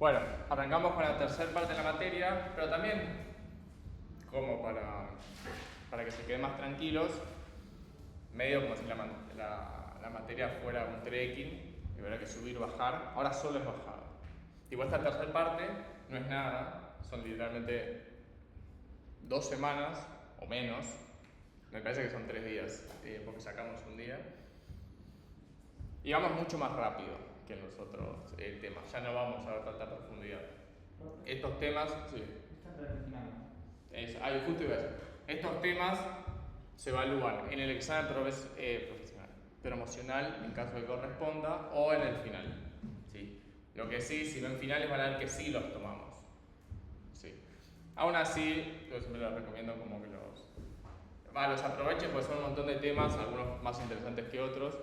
Bueno, arrancamos con la tercera parte de la materia, pero también, como para que se queden más tranquilos, medio como si la materia fuera un trekking, y hubiera que subir, bajar, ahora solo es bajada. Tipo, esta tercera parte no es nada, son literalmente 2 semanas o menos, me parece que son 3 días, porque sacamos un día. Y vamos mucho más rápido que en los otros temas, ya no vamos a ver tanta profundidad. Estos temas, sí. Justo iba a decir. Estos temas se evalúan en el examen profesional, promocional, en caso que corresponda, o en el final. ¿Sí? Lo que sí, si ven finales van a ver que sí los tomamos. ¿Sí? Aún así, yo siempre les recomiendo como que los aprovechen porque son un montón de temas, algunos más interesantes que otros.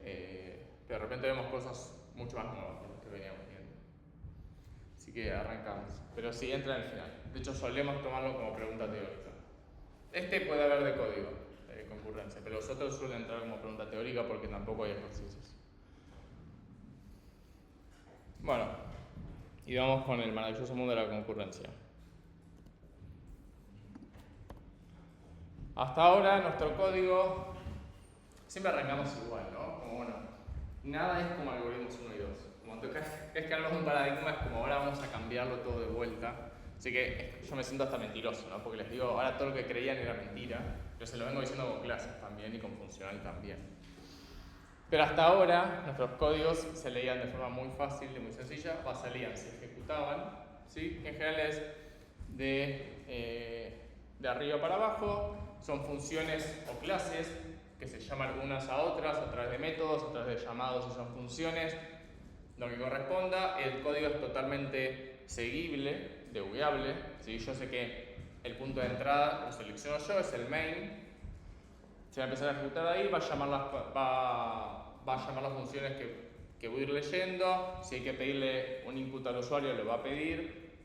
Pero de repente vemos cosas mucho más nuevas que las que veníamos viendo. Así que arrancamos. Pero sí, entra en el final. De hecho, solemos tomarlo como pregunta teórica. Este puede haber de código, de concurrencia, pero los otros suelen entrar como pregunta teórica porque tampoco hay ejercicios. Bueno, y vamos con el maravilloso mundo de la concurrencia. Hasta ahora, nuestro código, siempre arrancamos igual, ¿no? Como bueno, nada es como algoritmos 1 y 2. Como es que hablamos de un paradigma, es como ahora vamos a cambiarlo todo de vuelta. Así que yo me siento hasta mentiroso, ¿no? Porque les digo, ahora todo lo que creían era mentira, pero se lo vengo diciendo con clases también y con funcional también. Pero hasta ahora nuestros códigos se leían de forma muy fácil y muy sencilla, salían, se ejecutaban, ¿sí? En general es de arriba para abajo, son funciones o clases que se llaman unas a otras a través de métodos, a través de llamados y son funciones, lo que corresponda. El código es totalmente seguible, debugueable, ¿sí? Yo sé que el punto de entrada lo selecciono yo, es el main. Se va a empezar a ejecutar ahí, va a llamar las funciones que voy a ir leyendo. Si hay que pedirle un input al usuario, lo va a pedir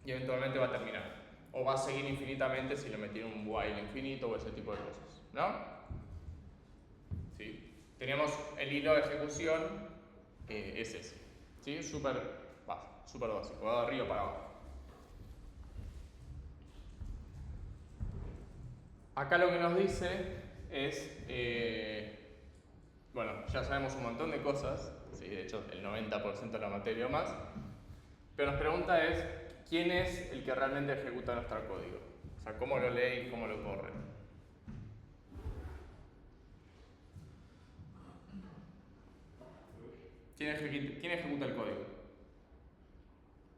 y eventualmente va a terminar. O va a seguir infinitamente si le metieron un while infinito o ese tipo de cosas, ¿no? ¿Sí? Teníamos el hilo de ejecución, es ese, ¿sí? Súper básico, va de arriba para abajo. Acá lo que nos dice es, bueno, ya sabemos un montón de cosas, ¿sí? De hecho el 90% de la materia o más, pero nos pregunta es, ¿quién es el que realmente ejecuta nuestro código? O sea, ¿cómo lo lee y cómo lo corre? ¿Quién ejecuta el código?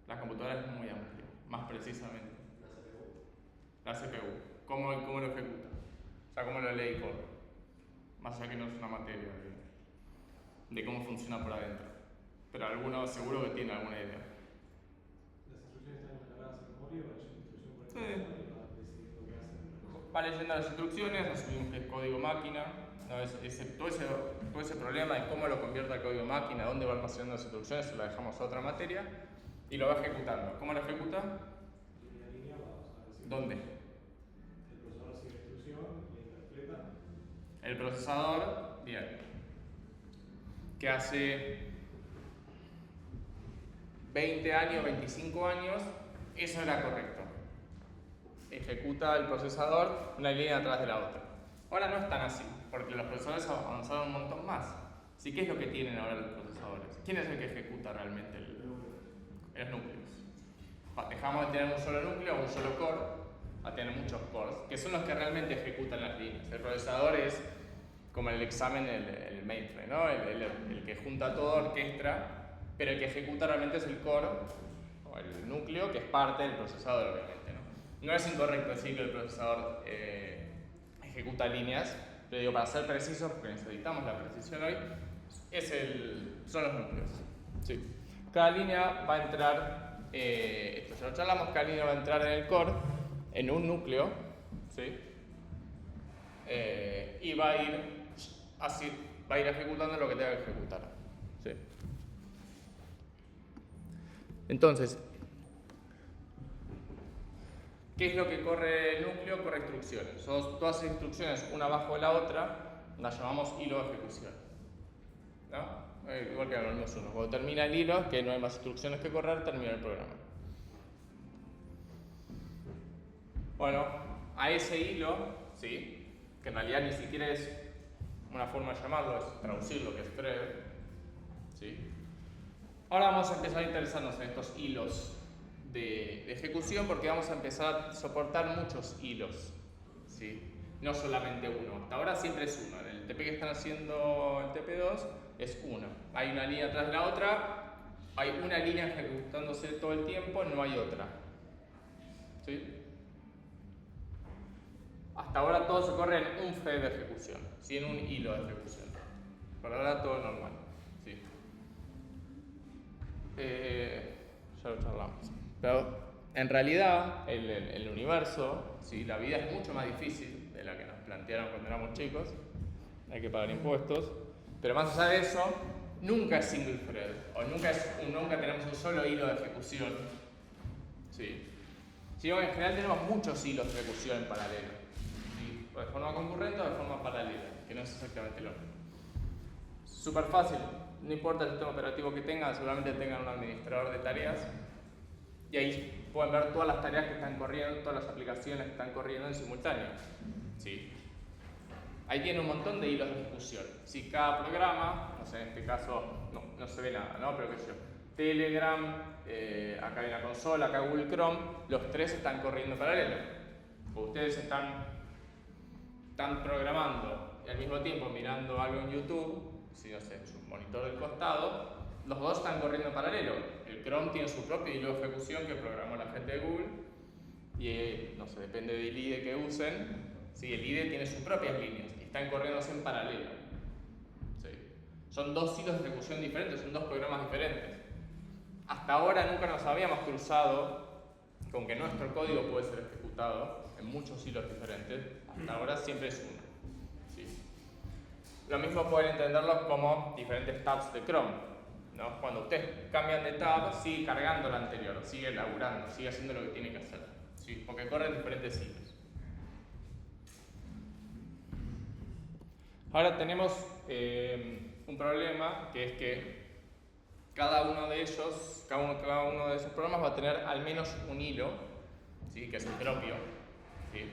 La computadora es muy amplia, más precisamente. La CPU. ¿Cómo lo ejecuta? O sea, ¿cómo lo lee y corre? Más allá que no es una materia de cómo funciona por adentro. Pero alguno seguro que tiene alguna idea. Las instrucciones están encargadas en memoria, va leyendo instrucción por Sí. instrucción y va decidiendo qué hacer. Va leyendo las instrucciones, asumimos que es código máquina, ¿no? Todo ese problema de cómo lo convierte al código máquina, dónde va almacenando las instrucciones, se lo dejamos a otra materia y lo va ejecutando. ¿Cómo lo ejecuta? Línea a línea, vamos a decir. ¿Dónde? El procesador sigue la instrucción, la interpreta. El procesador, bien, que hace 20 años, 25 años, eso era correcto. Ejecuta el procesador una línea atrás de la otra. Ahora no es tan así, porque los procesadores avanzaron un montón más. Así que, ¿qué es lo que tienen ahora los procesadores? ¿Quién es el que ejecuta realmente los núcleos? Dejamos de tener un solo núcleo o un solo core a tener muchos cores, que son los que realmente ejecutan las líneas. El procesador es como el examen, el mainframe, ¿no? El que junta todo, orquestra, pero el que ejecuta realmente es el core o el núcleo, que es parte del procesador, obviamente, ¿no? No es incorrecto decir que el procesador ejecuta líneas, pero digo, para ser precisos, porque necesitamos la precisión hoy, son los núcleos. Sí. Cada línea va a entrar, esto ya lo charlamos, cada línea va a entrar en el core, en un núcleo, ¿sí? Y va a ir ejecutando lo que tenga que ejecutar. ¿Sí? Entonces, ¿qué es lo que corre el núcleo? Corre instrucciones. Son todas las instrucciones una bajo la otra, las llamamos hilo de ejecución, ¿no? Igual que en los 1. Cuando termina el hilo, que no hay más instrucciones que correr, termina el programa. Bueno, a ese hilo, ¿sí? Que en realidad ni siquiera es una forma de llamarlo, es traducirlo, que es thread, ¿sí? Ahora vamos a empezar a interesarnos en estos hilos de ejecución porque vamos a empezar a soportar muchos hilos, ¿sí? No solamente uno. Hasta ahora siempre es uno. En el TP que están haciendo el TP2 es uno. Hay una línea tras la otra, hay una línea ejecutándose todo el tiempo, no hay otra, ¿sí? Hasta ahora todo se corre en un thread de ejecución, ¿sí? En un hilo de ejecución. Por ahora todo normal, ¿sí? Ya lo charlamos. Pero en realidad, el universo, ¿sí? La vida es mucho más difícil de la que nos plantearon cuando éramos chicos. Hay que pagar impuestos. Pero más allá de eso, nunca es single thread. O nunca tenemos un solo hilo de ejecución. ¿Sí? Sino que en general tenemos muchos hilos de ejecución en paralelo. ¿Sí? O de forma concurrente o de forma paralela, que no es exactamente lo mismo. Súper fácil. No importa el sistema operativo que tengan, seguramente tengan un administrador de tareas. Y ahí pueden ver todas las tareas que están corriendo, todas las aplicaciones que están corriendo en simultáneo. ¿Sí? Ahí tiene un montón de hilos de ejecución. Si cada programa, no sé, en este caso no se ve nada, ¿no? Pero qué sé yo, Telegram, acá hay una consola, acá Google Chrome, los tres están corriendo en paralelo. O ustedes están programando y al mismo tiempo mirando algo en YouTube, si no sé, en su monitor del costado, los dos están corriendo en paralelo. El Chrome tiene su propio hilo de ejecución que programó la gente de Google y, no sé, depende del IDE que usen, sí, el IDE tiene sus propias líneas y están corriéndose en paralelo. ¿Sí? Son dos hilos de ejecución diferentes, son dos programas diferentes. Hasta ahora nunca nos habíamos cruzado con que nuestro código puede ser ejecutado en muchos hilos diferentes. Hasta ahora siempre es uno. ¿Sí? Lo mismo pueden entenderlo como diferentes tabs de Chrome, ¿no? Cuando ustedes cambian de tab, sigue cargando la anterior, sigue laburando, sigue haciendo lo que tiene que hacer, ¿sí? Porque corren diferentes hilos. Ahora tenemos un problema, que es que cada uno de esos programas va a tener al menos un hilo, ¿sí? Que es el propio, ¿sí?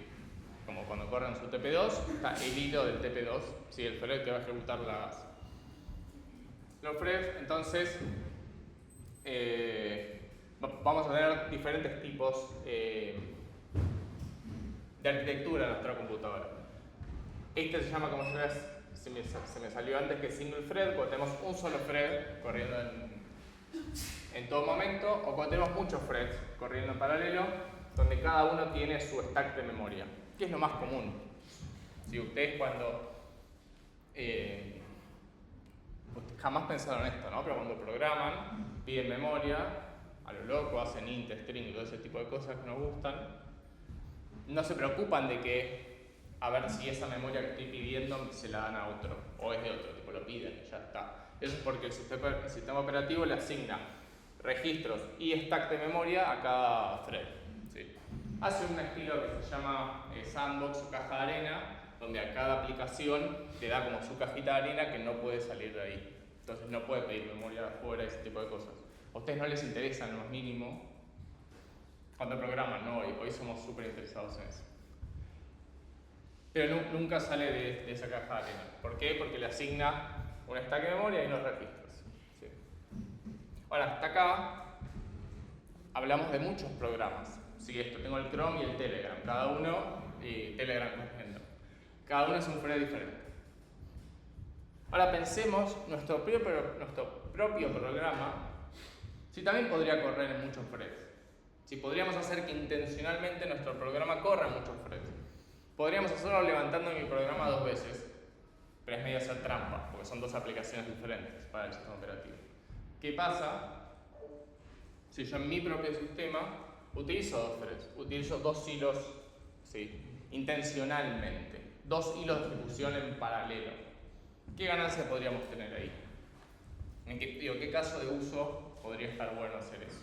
Como cuando corren su TP2, está el hilo del TP2, ¿sí? El thread que va a ejecutar los threads. Entonces, vamos a tener diferentes tipos de arquitectura en nuestra computadora. Este se llama, como se me salió antes, que single thread, cuando tenemos un solo thread corriendo en todo momento, o cuando tenemos muchos threads corriendo en paralelo, donde cada uno tiene su stack de memoria, que es lo más común. Si ustedes jamás pensaron esto, ¿no? Pero cuando programan, piden memoria, a lo loco, hacen int, string y todo ese tipo de cosas que nos gustan, no se preocupan de que a ver si esa memoria que estoy pidiendo se la dan a otro, o es de otro, tipo lo piden y ya está. Eso es porque el sistema operativo le asigna registros y stack de memoria a cada thread. ¿Sí? Hace un estilo que se llama sandbox o caja de arena, donde a cada aplicación le da como su cajita de arena que no puede salir de ahí. Entonces no puede pedir memoria de afuera, ese tipo de cosas. A ustedes no les interesa en lo más mínimo cuando programan, ¿no? Hoy somos súper interesados en eso. Pero nunca sale de esa caja de arena. ¿Por qué? Porque le asigna un stack de memoria y unos registros. ¿Sí? Ahora, hasta acá hablamos de muchos programas. Sí, tengo el Chrome y el Telegram. Cada uno, Telegram, cada uno es un thread diferente. Ahora pensemos nuestro propio programa, si también podría correr en muchos threads. Si podríamos hacer que intencionalmente nuestro programa corra en muchos threads. Podríamos hacerlo levantando mi programa 2 veces, pero es medio hacer trampa, porque son dos aplicaciones diferentes para el sistema operativo. ¿Qué pasa si yo en mi propio sistema utilizo dos threads, utilizo dos hilos, ¿sí? Intencionalmente, dos hilos de ejecución en paralelo? ¿Qué ganancia podríamos tener ahí? ¿En qué caso de uso podría estar bueno hacer eso?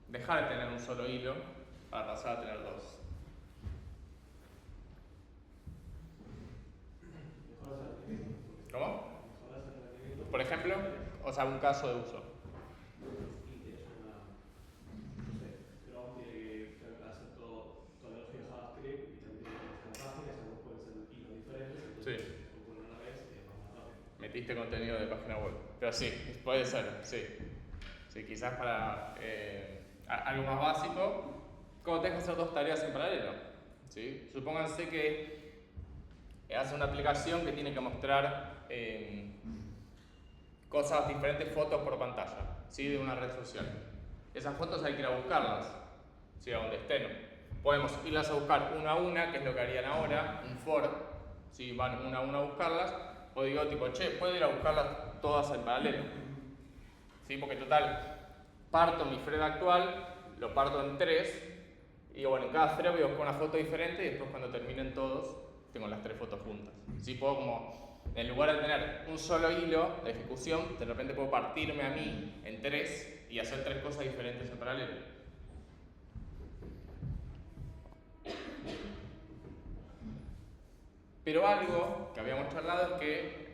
Dejar de tener un solo hilo para pasar a tener dos. ¿Cómo? Por ejemplo, o sea, un caso de uso. Y tienes una, no sé, Chrome tiene que hacer toda la lógica de JavaScript y también tiene que estar páginas, algunos pueden ser hilos diferentes, entonces Sí. ocurren a la vez y es más rápido. Metiste contenido de página web. Pero sí, puede ser, sí. Sí, quizás para algo más básico, como tenés que hacer dos tareas en paralelo. ¿Sí? Supónganse que hace una aplicación que tiene que mostrar cosas diferentes, fotos por pantalla, ¿sí? De una red social. Esas fotos hay que ir a buscarlas, ¿sí? A donde estén. Podemos irlas a buscar una a una, que es lo que harían ahora, un for, ¿sí? Van una a una a buscarlas, o digo tipo, che, puedo ir a buscarlas todas en paralelo, ¿sí? Porque total, parto mi thread actual, lo parto en 3, y digo, bueno, en cada thread voy a buscar una foto diferente y después cuando terminen todos, tengo las 3 fotos juntas. ¿Sí? Puedo como, en lugar de tener un solo hilo de ejecución, de repente puedo partirme a mí en 3 y hacer 3 cosas diferentes en paralelo. Pero algo que habíamos charlado es que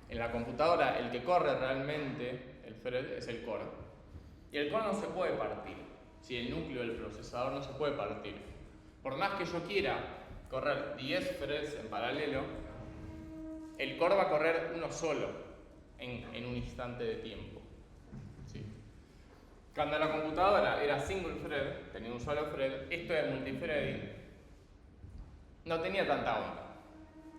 en la computadora el que corre realmente el thread es el core. Y el core no se puede partir. Si el núcleo del procesador no se puede partir. Por más que yo quiera correr 10 threads en paralelo, el core va a correr uno solo en un instante de tiempo. ¿Sí? Cuando la computadora era single thread, tenía un solo thread, esto de multithreading no tenía tanta onda.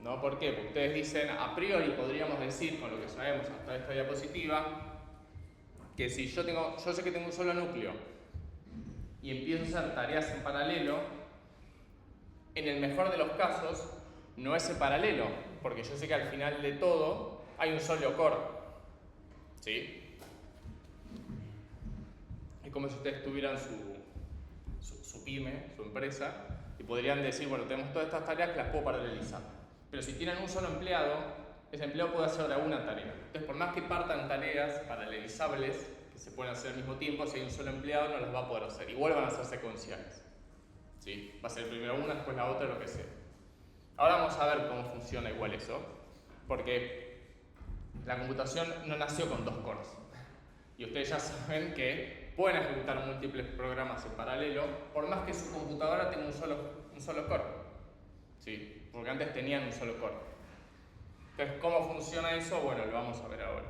¿No? ¿Por qué? Porque ustedes dicen, a priori podríamos decir, con lo que sabemos hasta esta diapositiva, que si yo sé que tengo un solo núcleo y empiezo a hacer tareas en paralelo, en el mejor de los casos no es en paralelo, porque yo sé que al final de todo hay un solo core. ¿Sí? Es como si ustedes tuvieran su pyme, su empresa, y podrían decir, bueno, tenemos todas estas tareas que las puedo paralelizar. Pero si tienen un solo empleado, ese empleado puede hacer de una tarea. Entonces, por más que partan tareas paralelizables, que se pueden hacer al mismo tiempo, si hay un solo empleado no las va a poder hacer. Igual van a ser secuenciales. ¿Sí? Va a ser primero una, después la otra, lo que sea. Ahora vamos a ver cómo funciona igual eso, porque la computación no nació con 2 cores. Y ustedes ya saben que pueden ejecutar múltiples programas en paralelo, por más que su computadora tenga un solo core. ¿Sí? Porque antes tenían un solo core. Entonces, ¿cómo funciona eso? Bueno, lo vamos a ver ahora.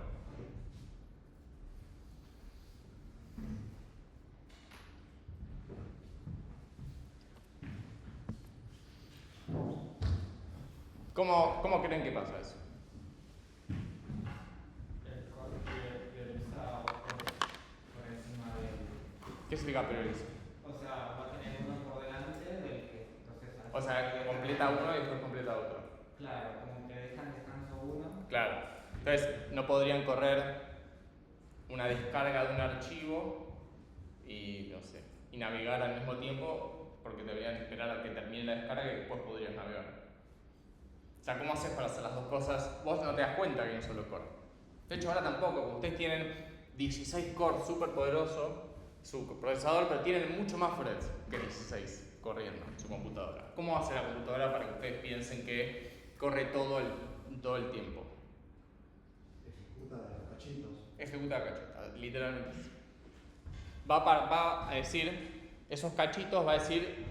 ¿Cómo creen que pasa eso? El core prioriza otros por encima del... ¿Qué significa prioriza? O sea, va a tener uno por delante del que procesa. O sea, completa uno y después completa otro. Claro, como que dejan descanso uno. Claro. Entonces, no podrían correr una descarga de un archivo y, no sé, y navegar al mismo tiempo, porque deberían esperar a que termine la descarga y después podrían navegar. O sea, ¿cómo haces para hacer las dos cosas? Vos no te das cuenta que hay un solo core. De hecho, ahora tampoco, porque ustedes tienen 16 cores súper poderosos, su procesador, pero tienen mucho más threads que 16 corriendo en su computadora. ¿Cómo hace la computadora para que ustedes piensen que corre todo el tiempo? Ejecuta de cachitos. Ejecuta cachitos, literalmente. Va a decir, esos cachitos va a decir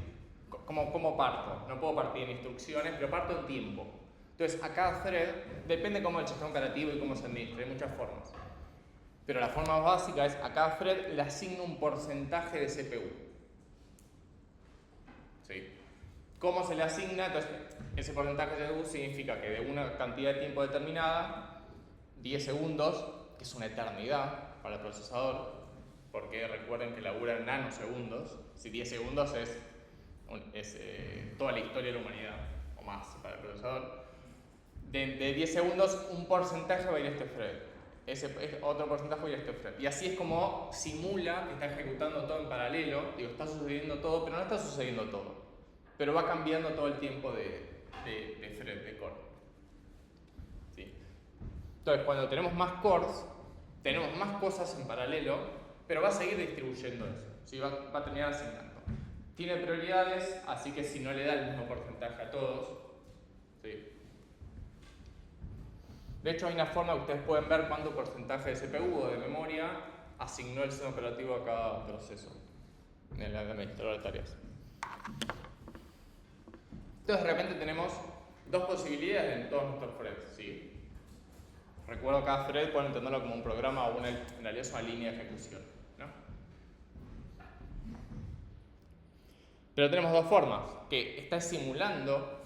cómo parto. No puedo partir en instrucciones, pero parto en tiempo. Entonces, a cada thread, depende cómo el sistema operativo y cómo se administra, hay muchas formas. Pero la forma más básica es, a cada thread le asigno un porcentaje de CPU. ¿Sí? ¿Cómo se le asigna? Entonces, ese porcentaje de CPU significa que de una cantidad de tiempo determinada, 10 segundos, que es una eternidad para el procesador, porque recuerden que labura en nanosegundos, si 10 segundos es toda la historia de la humanidad, o más para el procesador. De 10 segundos, un porcentaje va a ir a este thread, otro porcentaje va a ir a este thread. Y así es como simula que está ejecutando todo en paralelo, digo, está sucediendo todo, pero no está sucediendo todo. Pero va cambiando todo el tiempo de thread, de core. ¿Sí? Entonces, cuando tenemos más cores, tenemos más cosas en paralelo, pero va a seguir distribuyendo eso, ¿sí? va a terminar asignando. Tiene prioridades, así que si no le da el mismo porcentaje a todos, ¿sí? De hecho, hay una forma que ustedes pueden ver cuánto porcentaje de CPU o de memoria asignó el sistema operativo a cada proceso en el administrador de tareas. Entonces, de repente tenemos dos posibilidades en todos nuestros threads, ¿sí? Recuerdo que cada thread pueden entenderlo como un programa o en realidad es una línea de ejecución, ¿no? Pero tenemos dos formas, que está simulando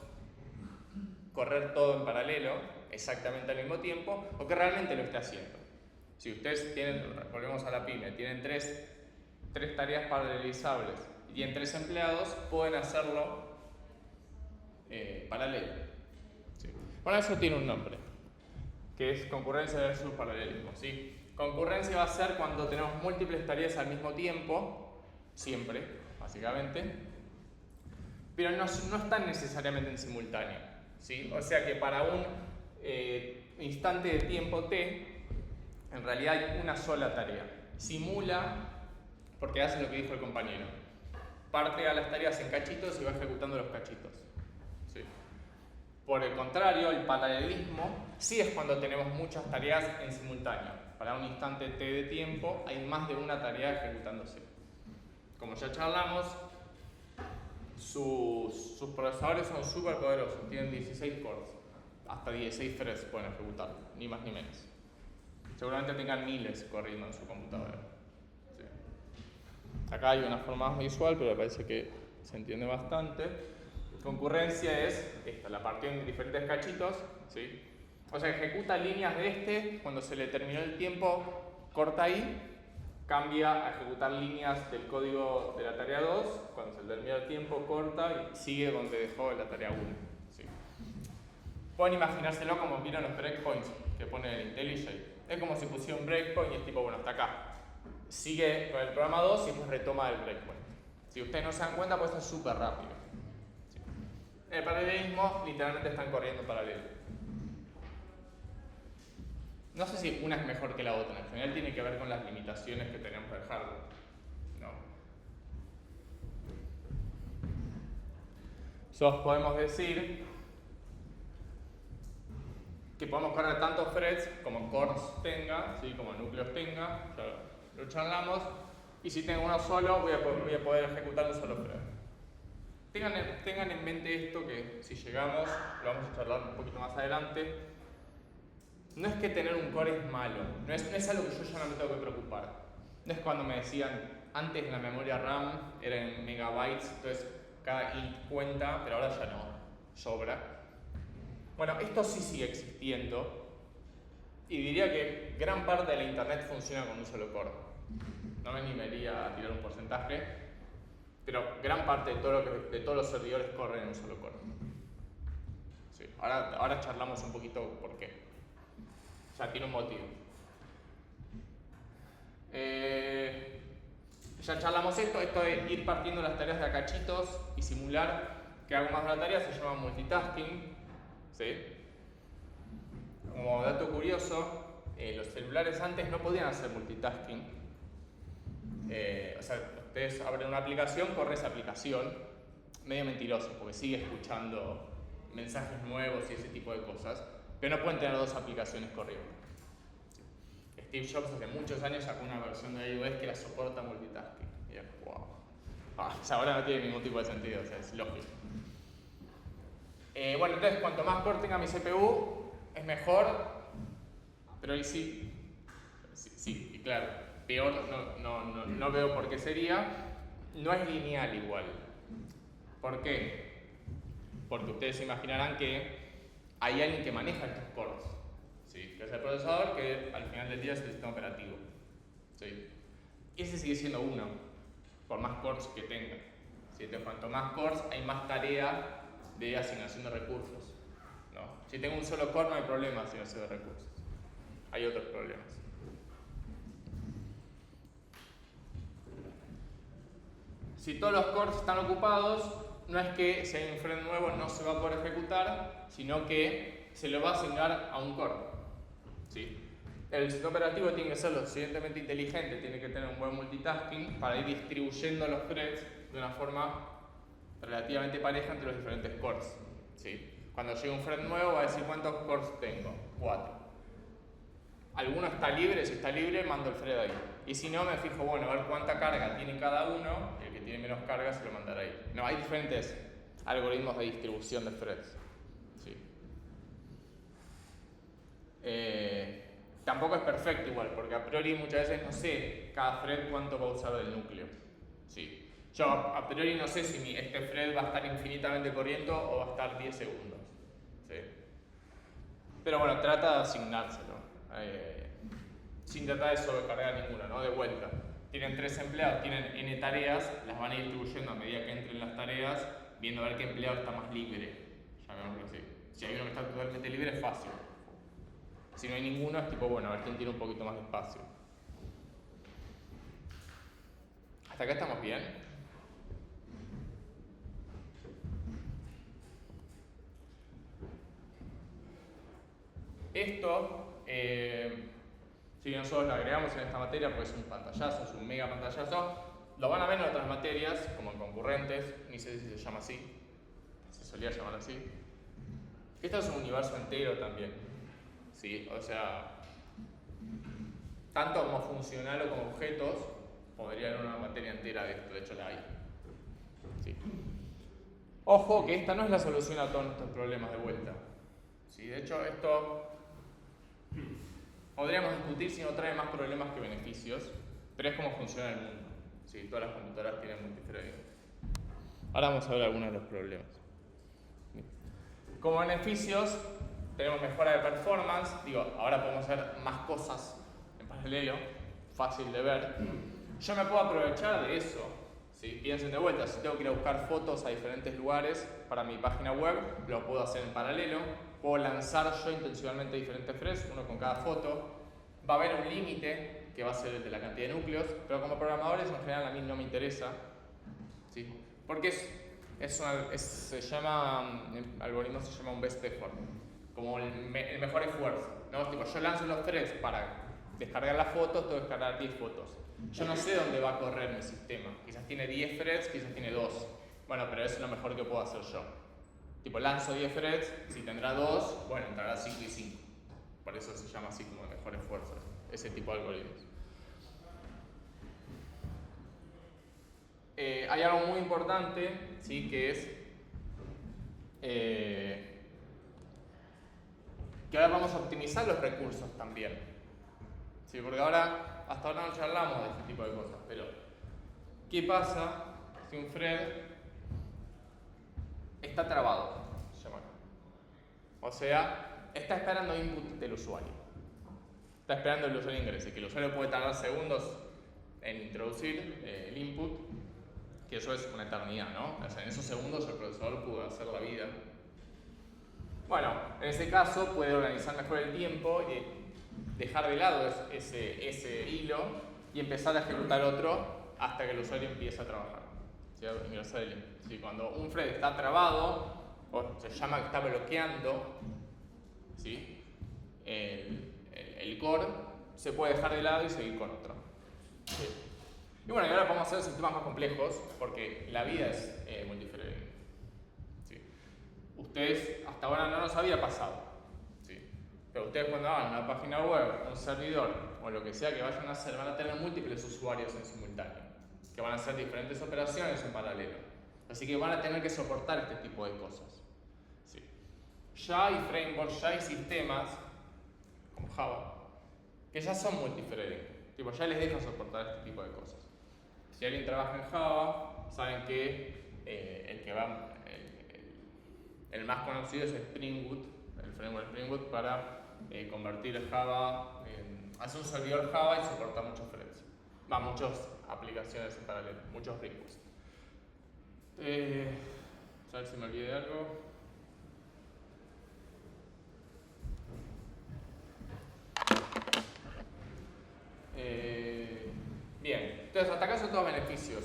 correr todo en paralelo, exactamente al mismo tiempo, o que realmente lo esté haciendo. Si ustedes tienen, volvemos a la pyme, tienen tres tareas paralelizables y tienen 3 empleados, pueden hacerlo paralelo. ¿Sí? Bueno, eso tiene un nombre, que es concurrencia versus paralelismo. ¿Sí? Concurrencia va a ser cuando tenemos múltiples tareas al mismo tiempo, siempre, básicamente, pero no están necesariamente en simultáneo. ¿Sí? O sea que para un instante de tiempo t, en realidad hay una sola tarea. Simula, porque hace lo que dijo el compañero. Parte a las tareas en cachitos y va ejecutando los cachitos. ¿Sí? Por el contrario, el paralelismo sí es cuando tenemos muchas tareas en simultáneo. Para un instante t de tiempo hay más de una tarea ejecutándose. Como ya charlamos, sus procesadores son súper poderosos, tienen 16 cores, hasta 16 threads pueden ejecutar, ni más ni menos. Seguramente tengan miles corriendo en su computadora. Sí. Acá hay una forma más visual, pero me parece que se entiende bastante. Concurrencia es esta, la partición en diferentes cachitos, ¿sí? O sea, ejecuta líneas de cuando se le terminó el tiempo, corta ahí, cambia a ejecutar líneas del código de la tarea 2, cuando se le termina el tiempo, corta y sigue donde dejó la tarea 1. ¿Sí? Pueden imaginárselo como vieron los breakpoints que pone el IntelliJ. Es como si pusiera un breakpoint y es tipo, bueno, hasta acá. Sigue con el programa 2 y después retoma el breakpoint. Si ustedes no se dan cuenta, puede ser súper rápido. ¿Sí? El paralelismo literalmente están corriendo paralelo. No sé si una es mejor que la otra, en general tiene que ver con las limitaciones que tenemos del hardware. ¿No? Podemos decir que podemos correr tantos threads como cores tenga, ¿sí? Como núcleos tenga, ya lo charlamos, y si tengo uno solo voy a poder ejecutar un solo thread. Tengan en mente esto, que si llegamos, lo vamos a charlar un poquito más adelante. No es que tener un core es malo, no es algo que yo ya no me tengo que preocupar. No es cuando me decían, antes la memoria RAM era en megabytes, entonces cada int cuenta, pero ahora ya no, sobra. Bueno, esto sí sigue existiendo y diría que gran parte de la internet funciona con un solo core. No me animaría a tirar un porcentaje, pero gran parte de todos los servidores corren en un solo core. Sí, ahora charlamos un poquito por qué. Ya tiene un motivo. Ya charlamos esto de ir partiendo las tareas de a cachitos y simular que hago más de una tarea, se llama multitasking. ¿Sí? Como dato curioso, los celulares antes no podían hacer multitasking. O sea, ustedes abren una aplicación, corre esa aplicación, medio mentiroso, porque sigue escuchando mensajes nuevos y ese tipo de cosas. Pero no pueden tener dos aplicaciones corriendo. Steve Jobs hace muchos años sacó una versión de iOS que la soporta multitasking. Y es, wow. O sea, ahora no tiene ningún tipo de sentido, o sea, es lógico. Bueno, entonces cuanto más core tenga mi CPU, es mejor, pero ahí sí, y claro, peor no veo por qué sería. No es lineal igual. ¿Por qué? Porque ustedes se imaginarán que hay alguien que maneja estos cores, ¿sí? Que es el procesador, que al final del día es el sistema operativo, ¿sí? Ese sigue siendo uno, por más cores que tenga, ¿sí? Entonces, cuanto más cores, hay más tarea de asignación de recursos, ¿no? Si tengo un solo core no hay problema de asignación de recursos, hay otros problemas. Si todos los cores están ocupados, no es que si hay un thread nuevo no se va a poder ejecutar, sino que se lo va a asignar a un core. ¿Sí? El sistema operativo tiene que ser lo suficientemente inteligente, tiene que tener un buen multitasking para ir distribuyendo los threads de una forma relativamente pareja entre los diferentes cores. ¿Sí? Cuando llegue un thread nuevo va a decir cuántos cores tengo, 4. alguno está libre, si está libre, mando el thread ahí. Y si no, me fijo, bueno, a ver cuánta carga tiene cada uno, y el que tiene menos carga se lo mandará ahí. No, hay diferentes algoritmos de distribución de threads. Sí. Tampoco es perfecto igual, porque a priori muchas veces no sé cada thread cuánto va a usar del núcleo. Sí. Yo a priori no sé si este thread va a estar infinitamente corriendo o va a estar 10 segundos. ¿Sí? Pero bueno, trata de asignárselo. Sin tratar de sobrecargar ninguna, ¿no? De vuelta. Tienen 3 empleados, tienen N tareas, las van a ir distribuyendo a medida que entren las tareas, viendo a ver qué empleado está más libre. Llamémoslo así. Si hay uno que está totalmente libre, es fácil. Si no hay ninguno, es tipo, bueno, a ver quién tiene un poquito más de espacio. ¿Hasta acá estamos bien? Esto, si nosotros lo agregamos en esta materia, porque es un pantallazo, es un mega pantallazo, lo van a ver en otras materias, como en concurrentes, ni sé si se llama así, se solía llamar así. Esto es un universo entero también, ¿sí? O sea, tanto como funcional o como objetos, podría haber una materia entera de esto, de hecho la hay. ¿Sí? Ojo que esta no es la solución a todos nuestros problemas de vuelta. ¿Sí? De hecho, esto podríamos discutir si no trae más problemas que beneficios, pero es como funciona el mundo. ¿Sí? Todas las computadoras tienen multithreading. Ahora vamos a ver algunos de los problemas. Como beneficios, tenemos mejora de performance. Digo, ahora podemos hacer más cosas en paralelo, fácil de ver. Yo me puedo aprovechar de eso. ¿Sí? Piensen de vuelta, si tengo que ir a buscar fotos a diferentes lugares para mi página web, lo puedo hacer en paralelo. Puedo lanzar yo intencionalmente diferentes threads, uno con cada foto. Va a haber un límite, que va a ser el de la cantidad de núcleos, pero como programadores en general a mí no me interesa. ¿Sí? Porque se llama, el algoritmo se llama un best effort, como el mejor esfuerzo, ¿no? Tipo, yo lanzo los threads para descargar las fotos, tengo que descargar 10 fotos. Yo no sé dónde va a correr mi sistema, quizás tiene 10 threads, quizás tiene 2. Bueno, pero eso es lo mejor que puedo hacer yo. Tipo, lanzo 10 threads, si tendrá 2, bueno, entrará 5 y 5. Por eso se llama así como el mejor esfuerzo, ese tipo de algoritmos. Hay algo muy importante, ¿sí? Que es que ahora vamos a optimizar los recursos también. ¿Sí? Porque hasta ahora no charlamos de este tipo de cosas, pero ¿qué pasa si un thread está trabado? Se llama. O sea, está esperando input del usuario. Está esperando que el usuario ingrese, que el usuario puede tardar segundos en introducir el input, que eso es una eternidad, ¿no? O sea, en esos segundos el procesador pudo hacer la vida. Bueno, en ese caso puede organizar mejor el tiempo y dejar de lado ese hilo y empezar a ejecutar otro hasta que el usuario empiece a trabajar. ¿Sí? Ingresar el input. ¿Sí? Cuando un thread está trabado, o se llama que está bloqueando, ¿sí? El core, se puede dejar de lado y seguir con otro. ¿Sí? Y bueno, y ahora podemos hacer sistemas más complejos porque la vida es multithreading. ¿Sí? Ustedes hasta ahora no nos había pasado. ¿Sí? Pero ustedes cuando hagan una página web, un servidor o lo que sea que vayan a hacer, van a tener múltiples usuarios en simultáneo, que van a hacer diferentes operaciones en paralelo. Así que van a tener que soportar este tipo de cosas. ¿Sí? Ya hay frameworks, ya hay sistemas, como Java, que ya son multithreading. Tipo, ya les deja soportar este tipo de cosas. Si alguien trabaja en Java, saben que el más conocido es Spring Boot, el framework Spring Boot para convertir Java, hacer un servidor Java y soportar muchos threads. Muchas aplicaciones en paralelo, muchos requests. A ver si me olvidé de algo. Bien, entonces hasta acá son todos beneficios,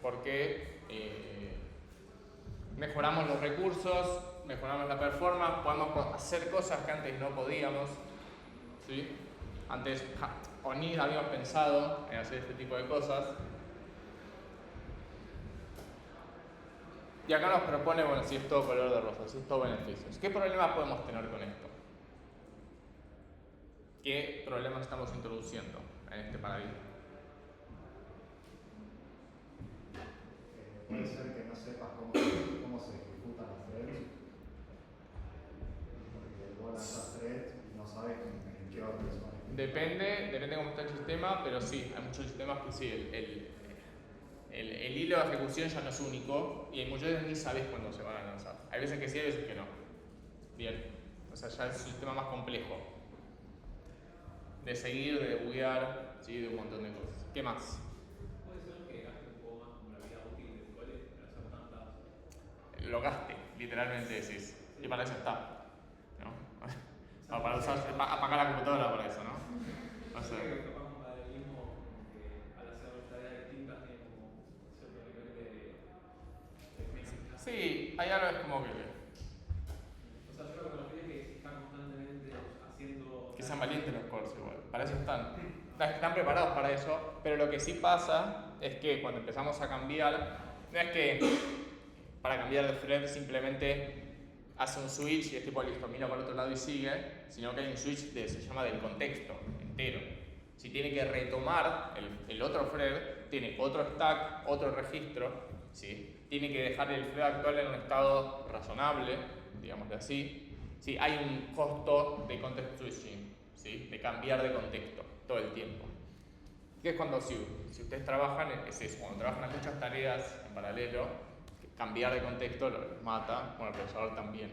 porque mejoramos los recursos, mejoramos la performance, podemos hacer cosas que antes no podíamos. ¿Sí? Antes o ni habíamos pensado en hacer este tipo de cosas. Y acá nos propone, bueno, si es todo color de rosa, si es todo beneficios. ¿Qué problemas podemos tener con esto? ¿Qué problemas estamos introduciendo en este paradigma? Puede ser que no sepas cómo se ejecutan los threads, porque vos lanzás threads y no sabes en qué orden se van a ejecutar. Depende cómo está el sistema, pero sí, hay muchos sistemas que sí, el hilo de ejecución ya no es único y hay muchas veces ni sabes cuándo se van a lanzar. Hay veces que sí, hay veces que no. Bien, o sea, ya es un sistema más complejo de seguir, de buguear, ¿sí? De un montón de cosas. ¿Qué más? Puede ser que gaste un poco más como la vida útil del cole para hacer tantas. Lo gaste, literalmente decís. Y para eso está, ¿no? Para usar, apagar la computadora para eso, ¿no? O sea, Creo que capaz un paralelismo que al hacer tareas distintas tiene como cierto nivel de mecánica. sí, hay algo es como que O sea, yo lo que me refiero es que si están constantemente haciendo. sean valientes los cores igual. Para eso están preparados para eso, pero lo que sí pasa es que cuando empezamos a cambiar, no es que para cambiar de thread simplemente hace un switch y es tipo listo, mira para el otro lado y sigue, sino que hay un switch se llama del contexto entero. Si tiene que retomar el otro thread, tiene otro stack, otro registro, ¿sí? Tiene que dejar el thread actual en un estado razonable, digámoslo así. ¿Sí? Hay un costo de context switching, ¿sí? De cambiar de contexto todo el tiempo. Que es cuando si ustedes trabajan, es eso, cuando trabajan en muchas tareas en paralelo, cambiar de contexto los mata, bueno, el procesador también.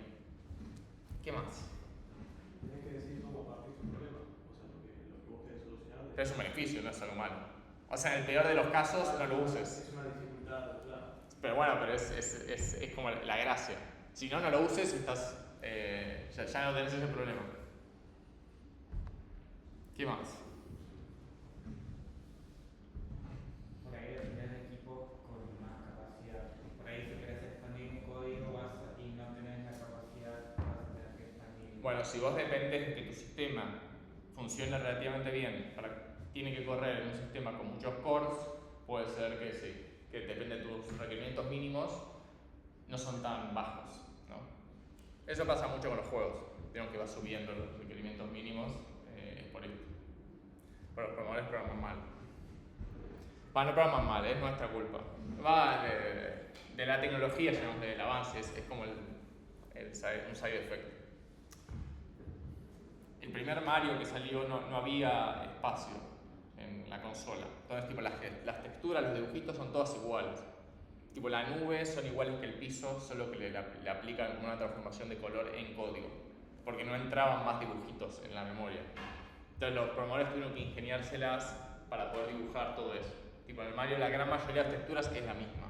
¿Qué más? Tienes que decir cómo partir tu problema. O sea, lo que vos querés solucionar. Pero es un beneficio, no es algo malo. O sea, en el peor de los casos no lo uses. Es una dificultad, claro. Pero bueno, pero es como la gracia. Si no lo uses, estás, ya no tenés ese problema. ¿Qué más? Por ahí depende de equipos con más capacidad. Por ahí si quieres expandir un código y no tenés la capacidad, vas a tener que expandir. Bueno, si vos dependes de que tu sistema funcione relativamente bien, tiene que correr en un sistema con muchos cores, puede ser que sí, que depende de tus requerimientos mínimos, no son tan bajos, ¿no? Eso pasa mucho con los juegos, tenemos que va subiendo los requerimientos mínimos por esto. Pero los programadores programan mal. No programan mal, es nuestra culpa. Va de la tecnología, llamamos del avance, es como un side effect. El primer Mario que salió no había espacio en la consola. Entonces, tipo, las texturas, los dibujitos son todos iguales. Tipo, las nubes son iguales que el piso, solo que le aplican una transformación de color en código. Porque no entraban más dibujitos en la memoria. Entonces, los programadores tuvieron que ingeniárselas para poder dibujar todo eso. Tipo, en el Mario la gran mayoría de las texturas es la misma.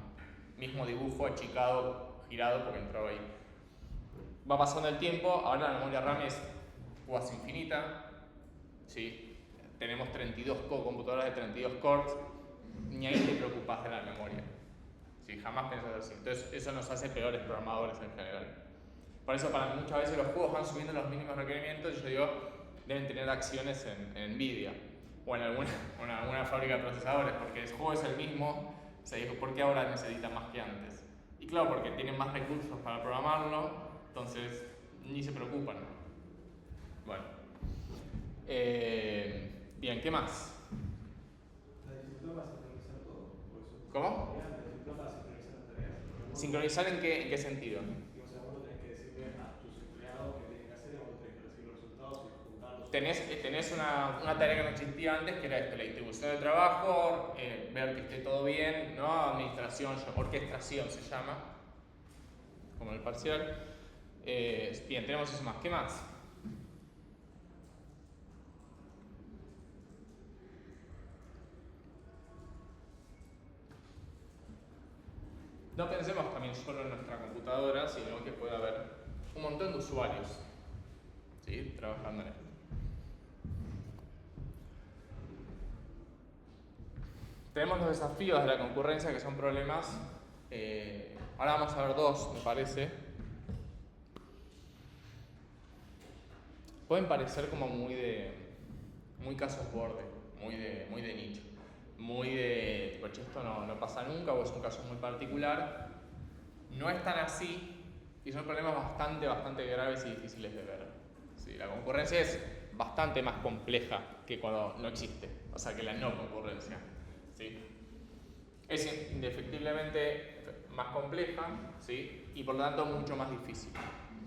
Mismo dibujo achicado, girado, porque entró ahí. Va pasando el tiempo, ahora la memoria RAM es cuasi infinita, ¿sí? Tenemos 32 computadoras de 32 cores, ni ahí te preocupas de la memoria, ¿sí? Jamás pensás así. Entonces eso nos hace peores programadores en general. Por eso para mí muchas veces los juegos van subiendo los mínimos requerimientos y yo digo, deben tener acciones en Nvidia o en alguna fábrica de procesadores, porque el juego es el mismo, se dijo, ¿por qué ahora necesita más que antes? Y claro, porque tienen más recursos para programarlo, entonces ni se preocupan. Bueno, bien, ¿qué más? La dificultad para sincronizar todo. ¿Cómo? La dificultad para sincronizar las tareas. ¿Sincronizar en qué sentido? O sea, vos no tenés que decirle a tus empleados qué tienen que hacer, vos tenés que recibir los resultados y juntarlos. Tenés una tarea que no existía antes, que era esto, la distribución del trabajo, ver que esté todo bien, ¿no? Administración, orquestación se llama, como el parcial. Bien, tenemos eso más. ¿Qué más? No pensemos también solo en nuestra computadora, sino que puede haber un montón de usuarios, ¿sí? Trabajando en esto. Tenemos los desafíos de la concurrencia, que son problemas. Ahora vamos a ver dos, me parece. Pueden parecer como muy casos borde, muy de nicho. Muy de, tipo, che, esto no pasa nunca o es un caso muy particular. No es tan así y son problemas bastante graves y difíciles de ver. Sí, la concurrencia es bastante más compleja que cuando no existe, o sea, que la no concurrencia. ¿Sí? Es indefectiblemente más compleja, ¿sí? Y por lo tanto mucho más difícil.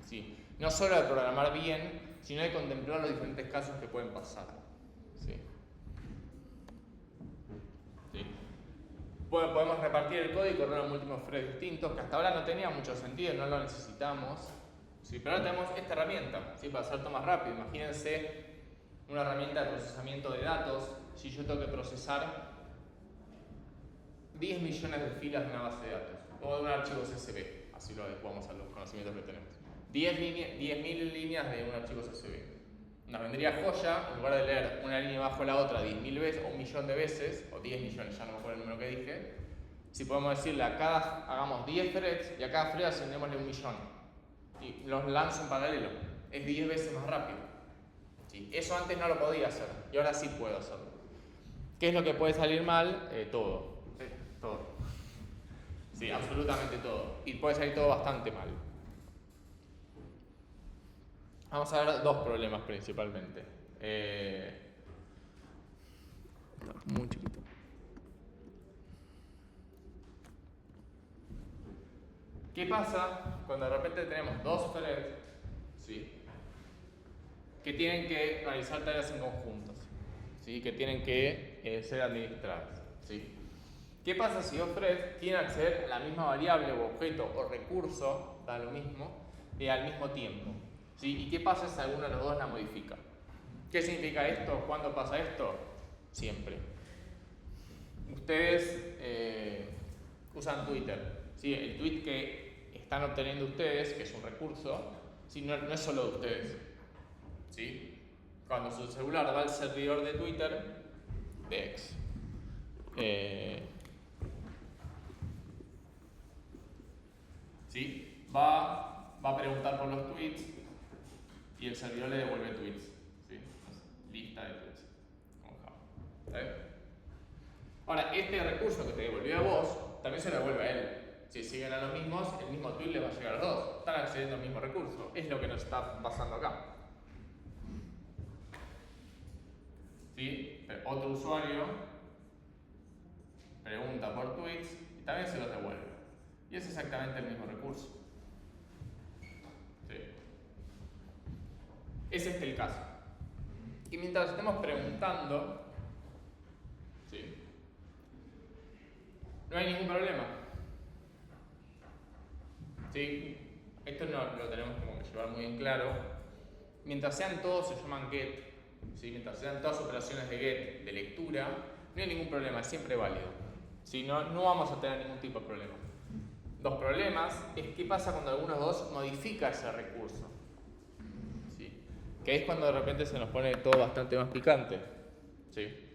¿Sí? No solo de programar bien, sino de contemplar los diferentes casos que pueden pasar. ¿Sí? ¿Sí? Podemos repartir el código y correr en múltiples threads distintos, que hasta ahora no tenía mucho sentido, no lo necesitamos. ¿Sí? Pero ahora tenemos esta herramienta, ¿sí? Para hacerlo más rápido. Imagínense una herramienta de procesamiento de datos. Si yo tengo que procesar 10 millones de filas de una base de datos o de un archivo CSV, así lo adecuamos a los conocimientos que tenemos. 10.000 líneas de un archivo CSV. Nos vendría joya, en lugar de leer una línea bajo la otra 10.000 veces o 1.000.000 de veces, o 10 millones, ya no me acuerdo el número que dije, si podemos decirle a cada, hagamos 10 threads y a cada thread asignemos 1.000.000 y los lanzo en paralelo, es 10 veces más rápido. ¿Sí? Eso antes no lo podía hacer y ahora sí puedo hacerlo. ¿Qué es lo que puede salir mal? Todo. Todo. Sí, absolutamente todo. Y puede salir todo bastante mal. Vamos a ver dos problemas principalmente. Muy chiquito. ¿Qué pasa cuando de repente tenemos dos threads, ¿sí?, que tienen que realizar tareas en conjuntos, ¿sí?, que tienen que ser administradas, ¿sí? ¿Qué pasa si dos threads quieren acceder a la misma variable o objeto o recurso, da lo mismo, al mismo tiempo? ¿Sí? ¿Y qué pasa si alguno de los dos la modifica? ¿Qué significa esto? ¿Cuándo pasa esto? Siempre. Ustedes usan Twitter, ¿sí? El tweet que están obteniendo ustedes, que es un recurso, ¿sí? no es solo de ustedes, ¿sí? Cuando su celular va al servidor de Twitter, de X, ¿sí? Va a preguntar por los tweets y el servidor le devuelve tweets, ¿sí? Lista de tweets, como Java. ¿Está bien? Ahora, este recurso que te devolvió a vos, también se lo devuelve a él. Si siguen a los mismos, el mismo tweet le va a llegar a los dos. Están accediendo al mismo recurso. Es lo que nos está pasando acá. ¿Sí? Pero otro usuario pregunta por tweets y también se los devuelve. Y es exactamente el mismo recurso. ¿Sí? Es este el caso. Y mientras estemos preguntando, ¿sí?, no hay ningún problema. ¿Sí? Esto no lo tenemos como que llevar muy en claro. Mientras sean todos, se llaman get, ¿sí?, mientras sean todas operaciones de get, de lectura, no hay ningún problema, es siempre válido. ¿Sí? No vamos a tener ningún tipo de problema. Dos problemas es qué pasa cuando alguno de los dos modifica ese recurso. ¿Sí? Que es cuando de repente se nos pone todo bastante más picante. ¿Sí?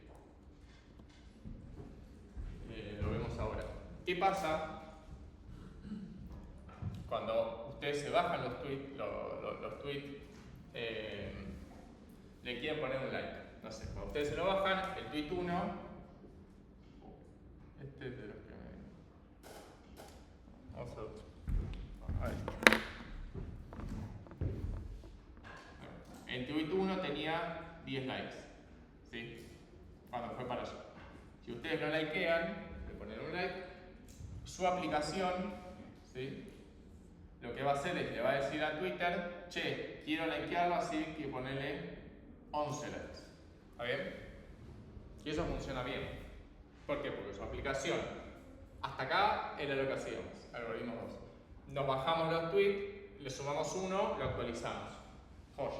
Lo vemos ahora. ¿Qué pasa cuando ustedes se bajan los tweets, le quieren poner un like? No sé, cuando ustedes se lo bajan, el tweet 1, este es de los que vamos a ver. El tweet 1 tenía 10 likes, ¿sí?, cuando fue para allá. Si ustedes lo likean, le ponen un like, su aplicación, ¿sí?, lo que va a hacer es, le va a decir a Twitter, che, quiero likearlo, así que ponele 11 likes. ¿Está bien? Y eso funciona bien. ¿Por qué? Porque su aplicación, hasta acá era lo que hacíamos, algoritmo 2. Nos bajamos los tweets, le sumamos uno, lo actualizamos. Joya.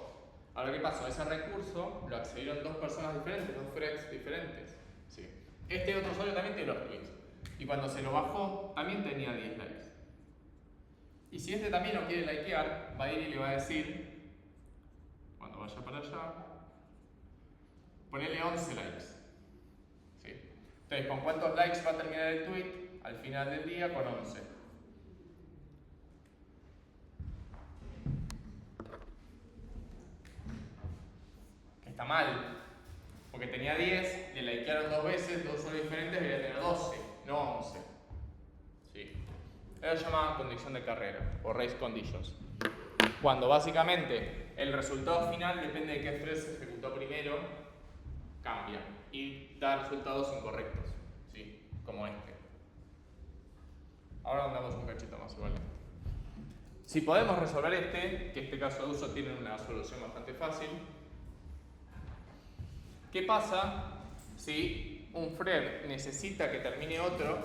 Ahora, ¿qué pasó? Ese recurso lo accedieron dos personas diferentes, dos threads diferentes. ¿Sí? Este otro usuario también tiene los tweets. Y cuando se lo bajó, también tenía 10 likes. Y si este también lo quiere likear, va a ir y le va a decir, cuando vaya para allá, ponele 11 likes. ¿Sí? Entonces, ¿con cuántos likes va a terminar el tweet? Al final del día, con 11. Que está mal, porque tenía 10, le likearon dos veces, dos usuarios diferentes, debería tener 12, no 11. ¿Sí? Eso se llama condición de carrera, o race conditions. cuando básicamente el resultado final depende de qué thread se ejecutó primero, cambia y da resultados incorrectos, ¿sí? Como este. Ahora andamos un cachito más igual. Si podemos resolver este, que este caso de uso tiene una solución bastante fácil, ¿qué pasa si un thread necesita que termine otro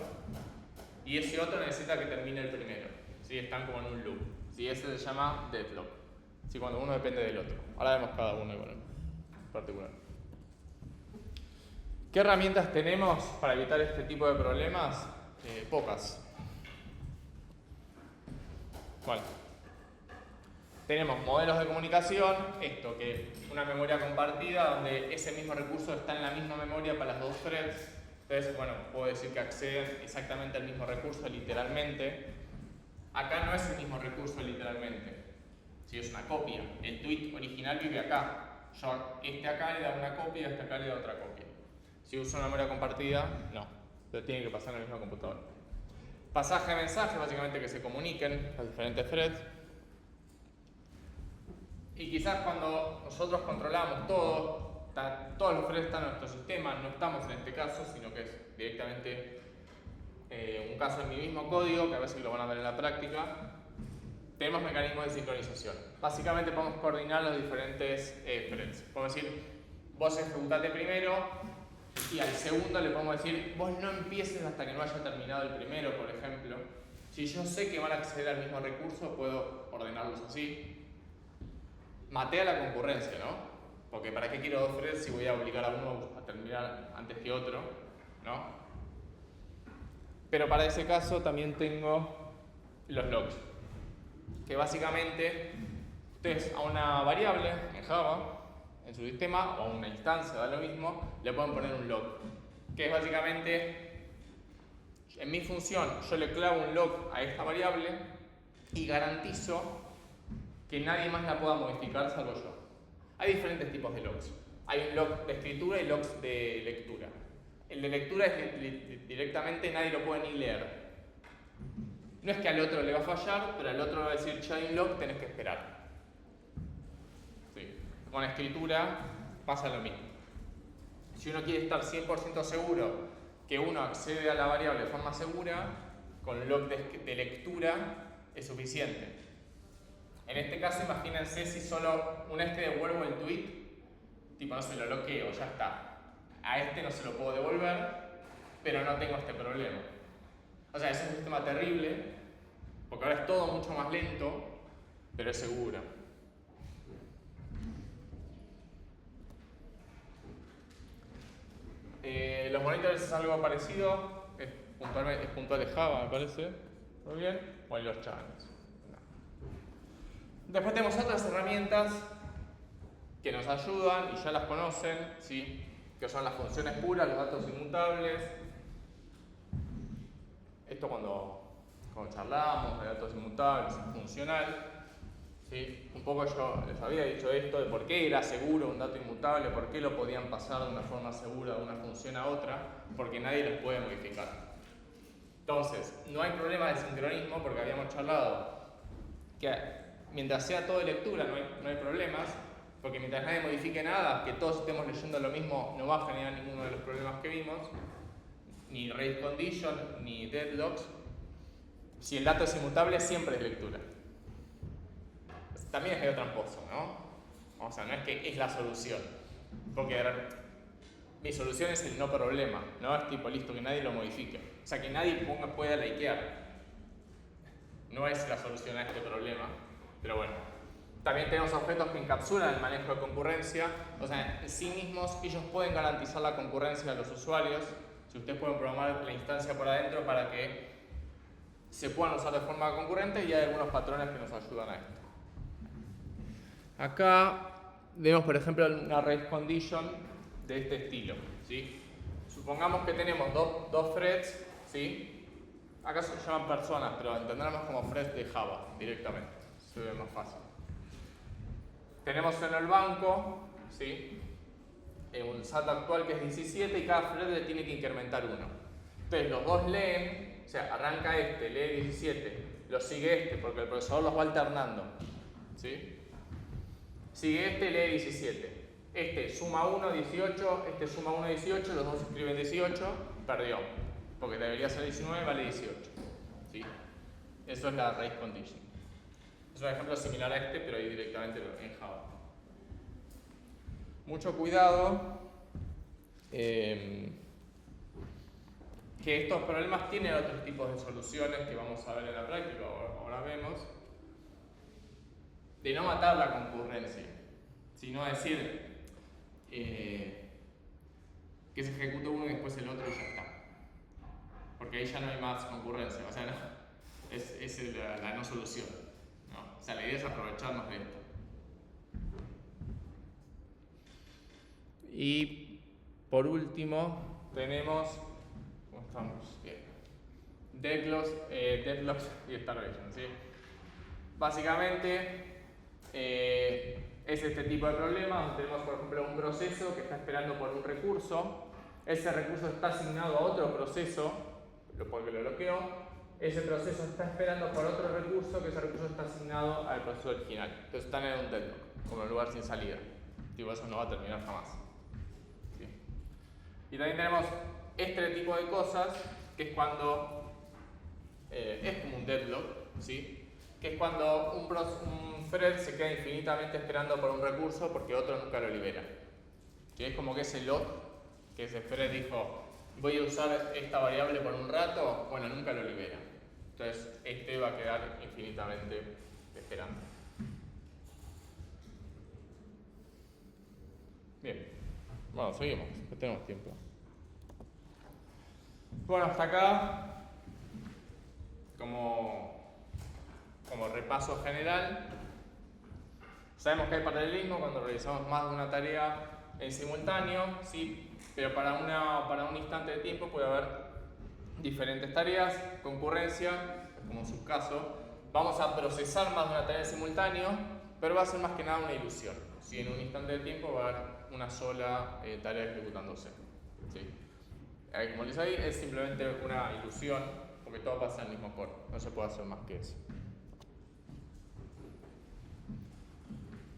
y ese otro necesita que termine el primero? ¿Sí? Están como en un loop. ¿Sí? Ese se llama deadlock. ¿Sí? Cuando uno depende del otro. Ahora vemos cada uno igual en particular. ¿Qué herramientas tenemos para evitar este tipo de problemas? Pocas. Bueno, tenemos modelos de comunicación, esto que una memoria compartida donde ese mismo recurso está en la misma memoria para las dos threads. Entonces, bueno, puedo decir que acceden exactamente al mismo recurso literalmente. Acá no es el mismo recurso literalmente, si es una copia. El tweet original vive acá. Yo este acá le da una copia, este acá le da otra copia. Si uso una memoria compartida, no, pero tiene que pasar en la misma computadora. Pasaje de mensajes, básicamente que se comuniquen las diferentes threads. Y quizás cuando nosotros controlamos todo, todos los threads están en nuestro sistema, no estamos en este caso, sino que es directamente un caso en mi mismo código, que a veces lo van a ver en la práctica. Tenemos mecanismos de sincronización. Básicamente podemos coordinar los diferentes threads. Podemos decir, vos ejecutate primero, y al segundo le podemos decir, vos no empieces hasta que no haya terminado el primero, por ejemplo. Si yo sé que van a acceder al mismo recurso, puedo ordenarlos así. Maté a la concurrencia, ¿no? Porque ¿para qué quiero dos threads si voy a obligar a uno a terminar antes que otro? ¿No? Pero para ese caso también tengo los logs. Que básicamente ustedes a una variable en Java, en su sistema, o a una instancia, da lo mismo, le pueden poner un log. Que es básicamente, en mi función, yo le clavo un log a esta variable y garantizo que nadie más la pueda modificar salvo yo. Hay diferentes tipos de logs. Hay un log de escritura y logs de lectura. El de lectura es directamente nadie lo puede ni leer. No es que al otro le va a fallar, pero al otro le va a decir, ya hay un log, tenés que esperar. Sí. Con escritura pasa lo mismo. Si uno quiere estar 100% seguro que uno accede a la variable de forma segura, con log de lectura es suficiente. En este caso, imagínense si solo una vez que devuelvo el tweet, tipo no se lo bloqueo, ya está. A este no se lo puedo devolver, pero no tengo este problema. O sea, es un sistema terrible, porque ahora es todo mucho más lento, pero es seguro. Los monitores es algo parecido, es puntual de Java, me parece. ¿Muy bien? O en los channels. Después tenemos otras herramientas que nos ayudan y ya las conocen, ¿sí? Que son las funciones puras, los datos inmutables. Esto cuando charlamos de datos inmutables, funcional. ¿Sí? Un poco yo les había dicho esto de por qué era seguro un dato inmutable, por qué lo podían pasar de una forma segura de una función a otra, porque nadie los puede modificar. Entonces, no hay problema de sincronismo porque habíamos charlado que mientras sea todo de lectura no hay problemas, porque mientras nadie modifique nada, que todos estemos leyendo lo mismo, no va a generar ninguno de los problemas que vimos, ni race condition, ni deadlocks. Si el dato es inmutable, siempre es lectura. También es medio tramposo, ¿no? O sea, no es que es la solución, porque mi solución es el no problema, ¿no? Es tipo, listo, que nadie lo modifique. O sea, que nadie pueda likear. No es la solución a este problema, pero bueno. También tenemos objetos que encapsulan el manejo de concurrencia. O sea, en sí mismos ellos pueden garantizar la concurrencia de los usuarios. Si ustedes pueden programar la instancia por adentro para que se puedan usar de forma concurrente, y hay algunos patrones que nos ayudan a esto. Acá vemos, por ejemplo, una race condition de este estilo, ¿sí? Supongamos que tenemos dos threads, ¿sí? Acá se llaman personas, pero entenderemos como threads de Java directamente, se ve más fácil. Tenemos en el banco, ¿sí? Un SAT actual que es 17 y cada thread le tiene que incrementar 1. Entonces los dos leen, o sea, arranca este, lee 17, lo sigue este, porque el procesador los va alternando. ¿sí? Sigue este, lee 17. Este suma 1, 18, este suma 1, 18, los dos escriben 18, perdió. Porque debería ser 19, vale 18. ¿Sí? Eso es la raíz condition. Es un ejemplo similar a este, pero ahí directamente en Java. Mucho cuidado, que estos problemas tienen otros tipos de soluciones que vamos a ver en la práctica, ahora vemos, de no matar la concurrencia, sino decir que se ejecute uno y después el otro y ya está. Porque ahí ya no hay más concurrencia, o sea, no, es la no solución, ¿no? O sea, la idea es aprovecharnos de esto. Y por último tenemos, ¿cómo estamos? Bien. Deadlocks y starvation, ¿sí? Básicamente es este tipo de problema donde tenemos, por ejemplo, un proceso que está esperando por un recurso. Ese recurso está asignado a otro proceso, porque lo bloqueó. Ese proceso está esperando por otro recurso, que ese recurso está asignado al proceso original. Entonces están en un deadlock, como en un lugar sin salida. Tipo, eso no va a terminar jamás. ¿Sí? Y también tenemos este tipo de cosas, que es cuando es como un deadlock, ¿sí? Que es cuando un thread se queda infinitamente esperando por un recurso porque otro nunca lo libera. ¿Sí? Es como que ese lock, que ese thread dijo, voy a usar esta variable por un rato, bueno, nunca lo libera. Entonces, este va a quedar infinitamente esperando. Bien, bueno, seguimos, no tenemos tiempo. Bueno, hasta acá, como repaso general, sabemos que hay paralelismo cuando realizamos más de una tarea en simultáneo, ¿sí? Pero para un instante de tiempo puede haber diferentes tareas, concurrencia, como en su caso. Vamos a procesar más de una tarea en simultáneo, pero va a ser más que nada una ilusión. ¿Sí? En un instante de tiempo va a haber una sola tarea ejecutándose. ¿Sí? Como les dije, es simplemente una ilusión, porque todo pasa en el mismo core, no se puede hacer más que eso.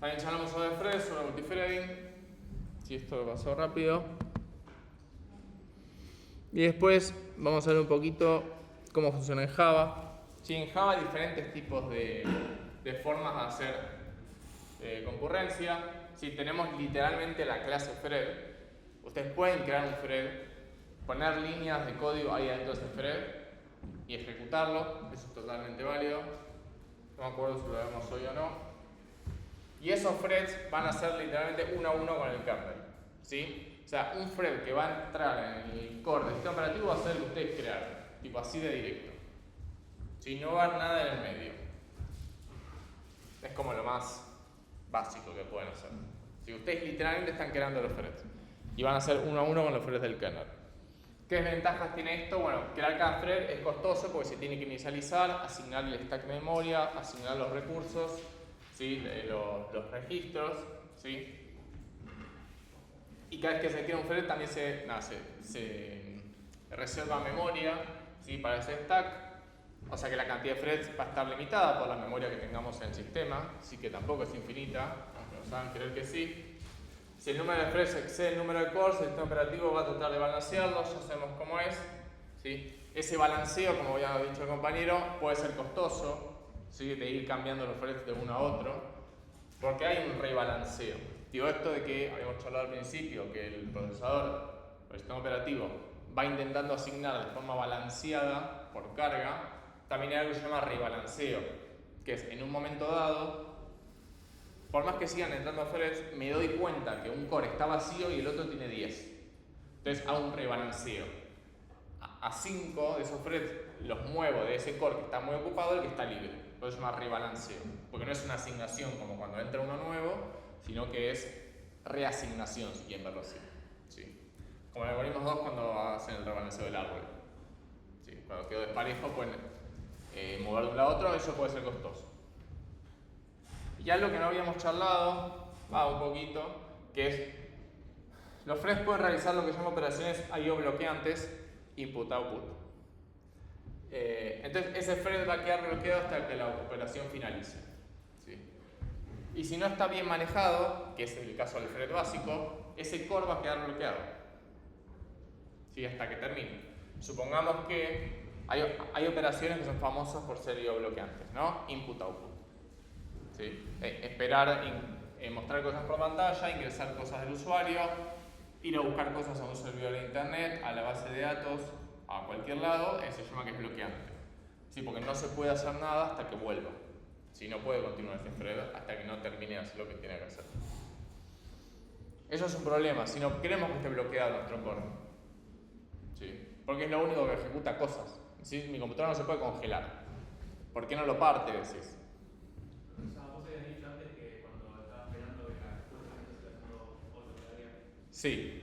También charlamos sobre threads, sobre multithreading. Si esto lo pasó rápido. Y después vamos a ver un poquito cómo funciona en Java. Sí, en Java hay diferentes tipos de formas de hacer concurrencia. Si tenemos literalmente la clase thread, ustedes pueden crear un thread, poner líneas de código ahí dentro de ese thread y ejecutarlo. Eso es totalmente válido. No me acuerdo si lo vemos hoy o no. Y esos threads van a ser literalmente uno a uno con el kernel, ¿sí? O sea, un thread que va a entrar en el core del sistema operativo va a ser el que ustedes crearon, tipo así de directo. ¿Sí? No va a haber nada en el medio. Es como lo más básico que pueden hacer. Si ustedes literalmente están creando los threads y van a ser uno a uno con los threads del kernel. ¿Qué ventajas tiene esto? Bueno, crear cada thread es costoso porque se tiene que inicializar, asignar el stack de memoria, asignar los recursos, ¿sí? los registros, ¿sí? Y cada vez que se crea un thread también se reserva memoria, ¿sí? Para ese stack. O sea que la cantidad de threads va a estar limitada por la memoria que tengamos en el sistema, así que tampoco es infinita, aunque nos hagan creer que sí. Si el número de threads excede el número de cores, el sistema operativo va a tratar de balancearlo, ya sabemos cómo es, ¿sí? Ese balanceo, como había dicho el compañero, puede ser costoso, ¿sí? De ir cambiando los threads de uno a otro, porque hay un rebalanceo. Digo esto de que habíamos charlado al principio, que el procesador, el sistema operativo, va intentando asignar de forma balanceada por carga. También hay algo que se llama rebalanceo, que es en un momento dado, por más que sigan entrando threads, me doy cuenta que un core está vacío y el otro tiene 10. Entonces hago un rebalanceo. A 5 de esos threads los muevo de ese core que está muy ocupado al que está libre. Por eso se llama rebalanceo. Porque no es una asignación como cuando entra uno nuevo, sino que es reasignación, si quieren verlo así. ¿Sí? Como el algoritmo 2 cuando hacen el rebalanceo del árbol. ¿Sí? Cuando quedó desparejo pueden mover de un lado a otro, eso puede ser costoso. Y ya lo que no habíamos charlado, un poquito, que es los threads pueden realizar lo que se llama operaciones I/O bloqueantes, input-output. Entonces ese thread va a quedar bloqueado hasta que la operación finalice. ¿Sí? Y si no está bien manejado, que es el caso del thread básico, ese core va a quedar bloqueado. ¿Sí? Hasta que termine. Supongamos que hay operaciones que son famosas por ser IO bloqueantes, ¿no? Input-output. ¿Sí? Esperar, mostrar cosas por pantalla, ingresar cosas del usuario, ir a buscar cosas a un servidor de internet, a la base de datos, a cualquier lado, eso se llama que es bloqueante. ¿Sí? Porque no se puede hacer nada hasta que vuelva. Si no puede continuar ese thread hasta que no termine de hacer lo que tiene que hacer. Eso es un problema, si no queremos que esté bloqueado nuestro core. ¿Sí? Porque es lo único que ejecuta cosas. ¿Sí? Mi computadora no se puede congelar. ¿Por qué no lo parte? Decís. Vos habías dicho antes que cuando estabas esperando que la respuesta se esté haciendo otro todavía. Sí,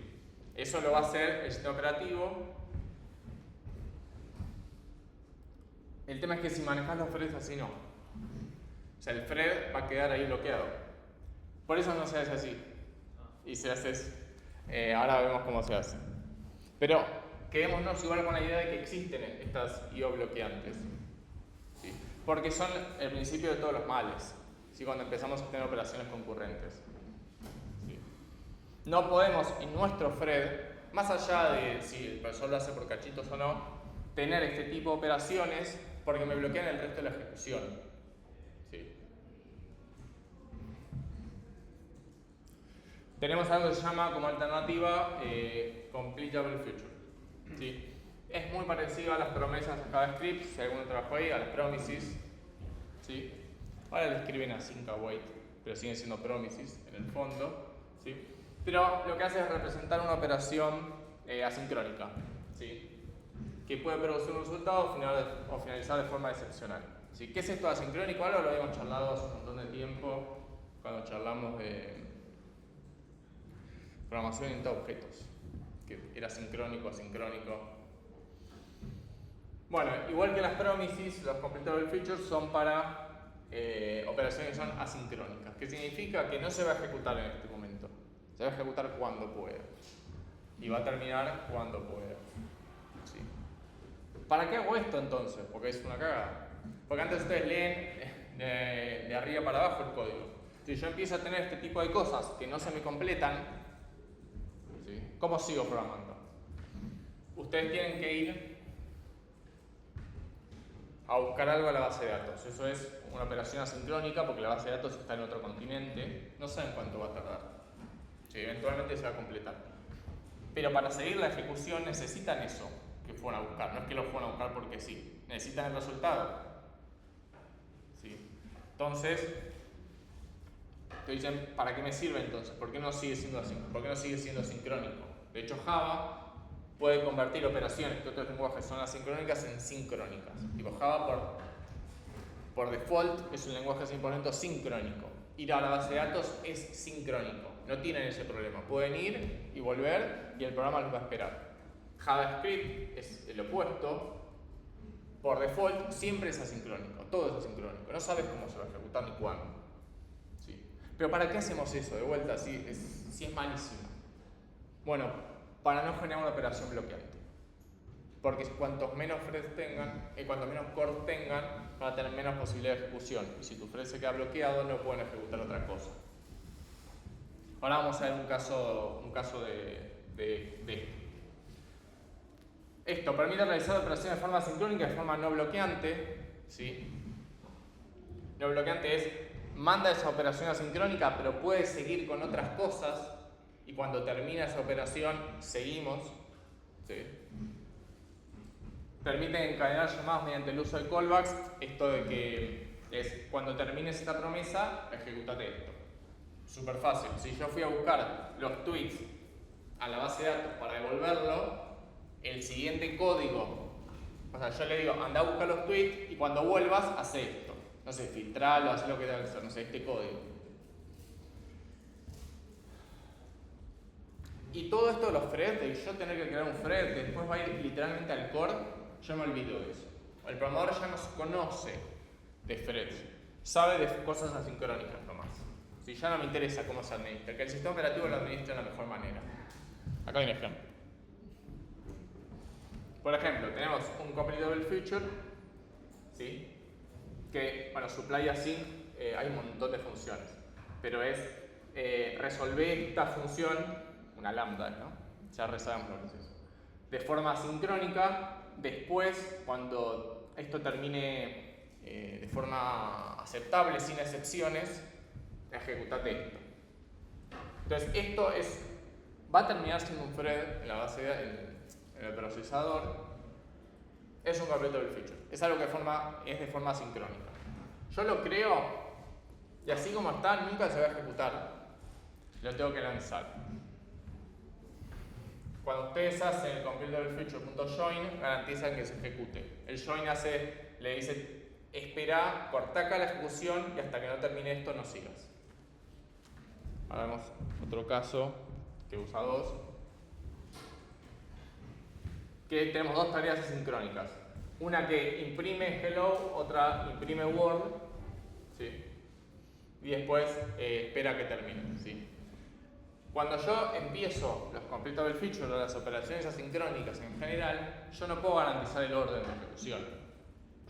eso lo va a hacer el sistema operativo. El tema es que si manejas los threads así no. O sea, el thread va a quedar ahí bloqueado. Por eso no se hace así. Y se hace así. Ahora vemos cómo se hace. Pero quedémonos igual con la idea de que existen estas IO bloqueantes. ¿Sí? Porque son el principio de todos los males. ¿Sí? Cuando empezamos a tener operaciones concurrentes. ¿Sí? No podemos en nuestro thread, más allá de si el profesor lo hace por cachitos o no, tener este tipo de operaciones porque me bloquean el resto de la ejecución. ¿Sí? Tenemos algo que se llama como alternativa completable future. ¿Sí? Es muy parecido a las promesas de JavaScript, si alguno trabajó ahí, a las promises. ¿Sí? Ahora le escriben async await, pero siguen siendo promises en el fondo. ¿Sí? Pero lo que hace es representar una operación asincrónica. ¿Sí? Que puede producir un resultado o finalizar de forma excepcional. ¿Sí? ¿Qué es esto de asincrónico? Algo lo habíamos charlado hace un montón de tiempo cuando charlamos de programación orientada a objetos, que era sincrónico, asincrónico. Bueno, igual que las promises, los completable features son para operaciones que son asincrónicas, que significa que no se va a ejecutar en este momento, se va a ejecutar cuando pueda y va a terminar cuando pueda. ¿Sí? ¿Para qué hago esto entonces? Porque es una cagada. Porque antes ustedes leen de arriba para abajo el código. Si yo empiezo a tener este tipo de cosas que no se me completan, ¿sí? ¿Cómo sigo programando? Ustedes tienen que ir a buscar algo a la base de datos. Eso es una operación asincrónica porque la base de datos está en otro continente. No saben cuánto va a tardar. Sí, eventualmente se va a completar. Pero para seguir la ejecución necesitan eso que fueron a buscar. No es que lo fueron a buscar porque sí. Necesitan el resultado. ¿Sí? Entonces, te dicen, ¿para qué me sirve entonces? ¿Por qué no sigue siendo sincrónico? De hecho, Java puede convertir operaciones que otros lenguajes son asincrónicas en sincrónicas. Tipo, Java por default es un lenguaje 100% sincrónico. Ir a la base de datos es sincrónico. No tienen ese problema. Pueden ir y volver y el programa los va a esperar. JavaScript es el opuesto. Por default siempre es asincrónico. Todo es asincrónico. No sabes cómo se va a ejecutar ni cuándo. ¿Sí? Pero ¿para qué hacemos eso? De vuelta, si es malísimo. Bueno, para no generar una operación bloqueante. Porque cuantos menos threads tengan, cuantos menos cores tengan, van a tener menos posibilidad de ejecución. Y si tu thread se queda bloqueado, no pueden ejecutar otra cosa. Ahora vamos a ver un caso de esto. Permite realizar operaciones de forma sincrónica de forma no bloqueante. ¿Sí? No bloqueante es, manda esa operación asincrónica, pero puede seguir con otras cosas. Y cuando termina esa operación, seguimos. ¿Sí? Permite encadenar llamadas mediante el uso de callbacks. Esto de que es cuando termines esta promesa, ejecutate esto. Súper fácil. Si yo fui a buscar los tweets a la base de datos para devolverlo, el siguiente código, o sea, yo le digo, anda a buscar los tweets y cuando vuelvas, hace esto. No sé, filtralo, haz lo que tenga que hacer, no sé, este código. Y todo esto de los threads, de yo tener que crear un thread que después va a ir literalmente al core, yo me olvido de eso. El programador ya no se conoce de threads, sabe de cosas asincrónicas nomás. Si ya no me interesa cómo se administra, que el sistema operativo lo administre de la mejor manera. Acá hay un ejemplo. Por ejemplo, tenemos un completable feature, ¿sí? Que, bueno, supply async, hay un montón de funciones. pero es resolver esta función, una lambda, ¿no? Ya re sabemos lo que es eso. De forma sincrónica, después, cuando esto termine de forma aceptable, sin excepciones, ejecutate esto. Entonces, esto va a terminar siendo un thread en la base en el procesador. Es un completable feature. Es algo que es de forma sincrónica. Yo lo creo y así como está, nunca se va a ejecutar. Lo tengo que lanzar. Cuando ustedes hacen el completable feature.join, garantizan que se ejecute. El join le dice, espera, corta acá la ejecución y hasta que no termine esto no sigas. Ahora vemos otro caso que usa 2. Que tenemos dos tareas asincrónicas. Una que imprime hello, otra imprime world, ¿sí? Y después espera que termine, ¿sí? Cuando yo empiezo los completable features o las operaciones asincrónicas en general, yo no puedo garantizar el orden de ejecución.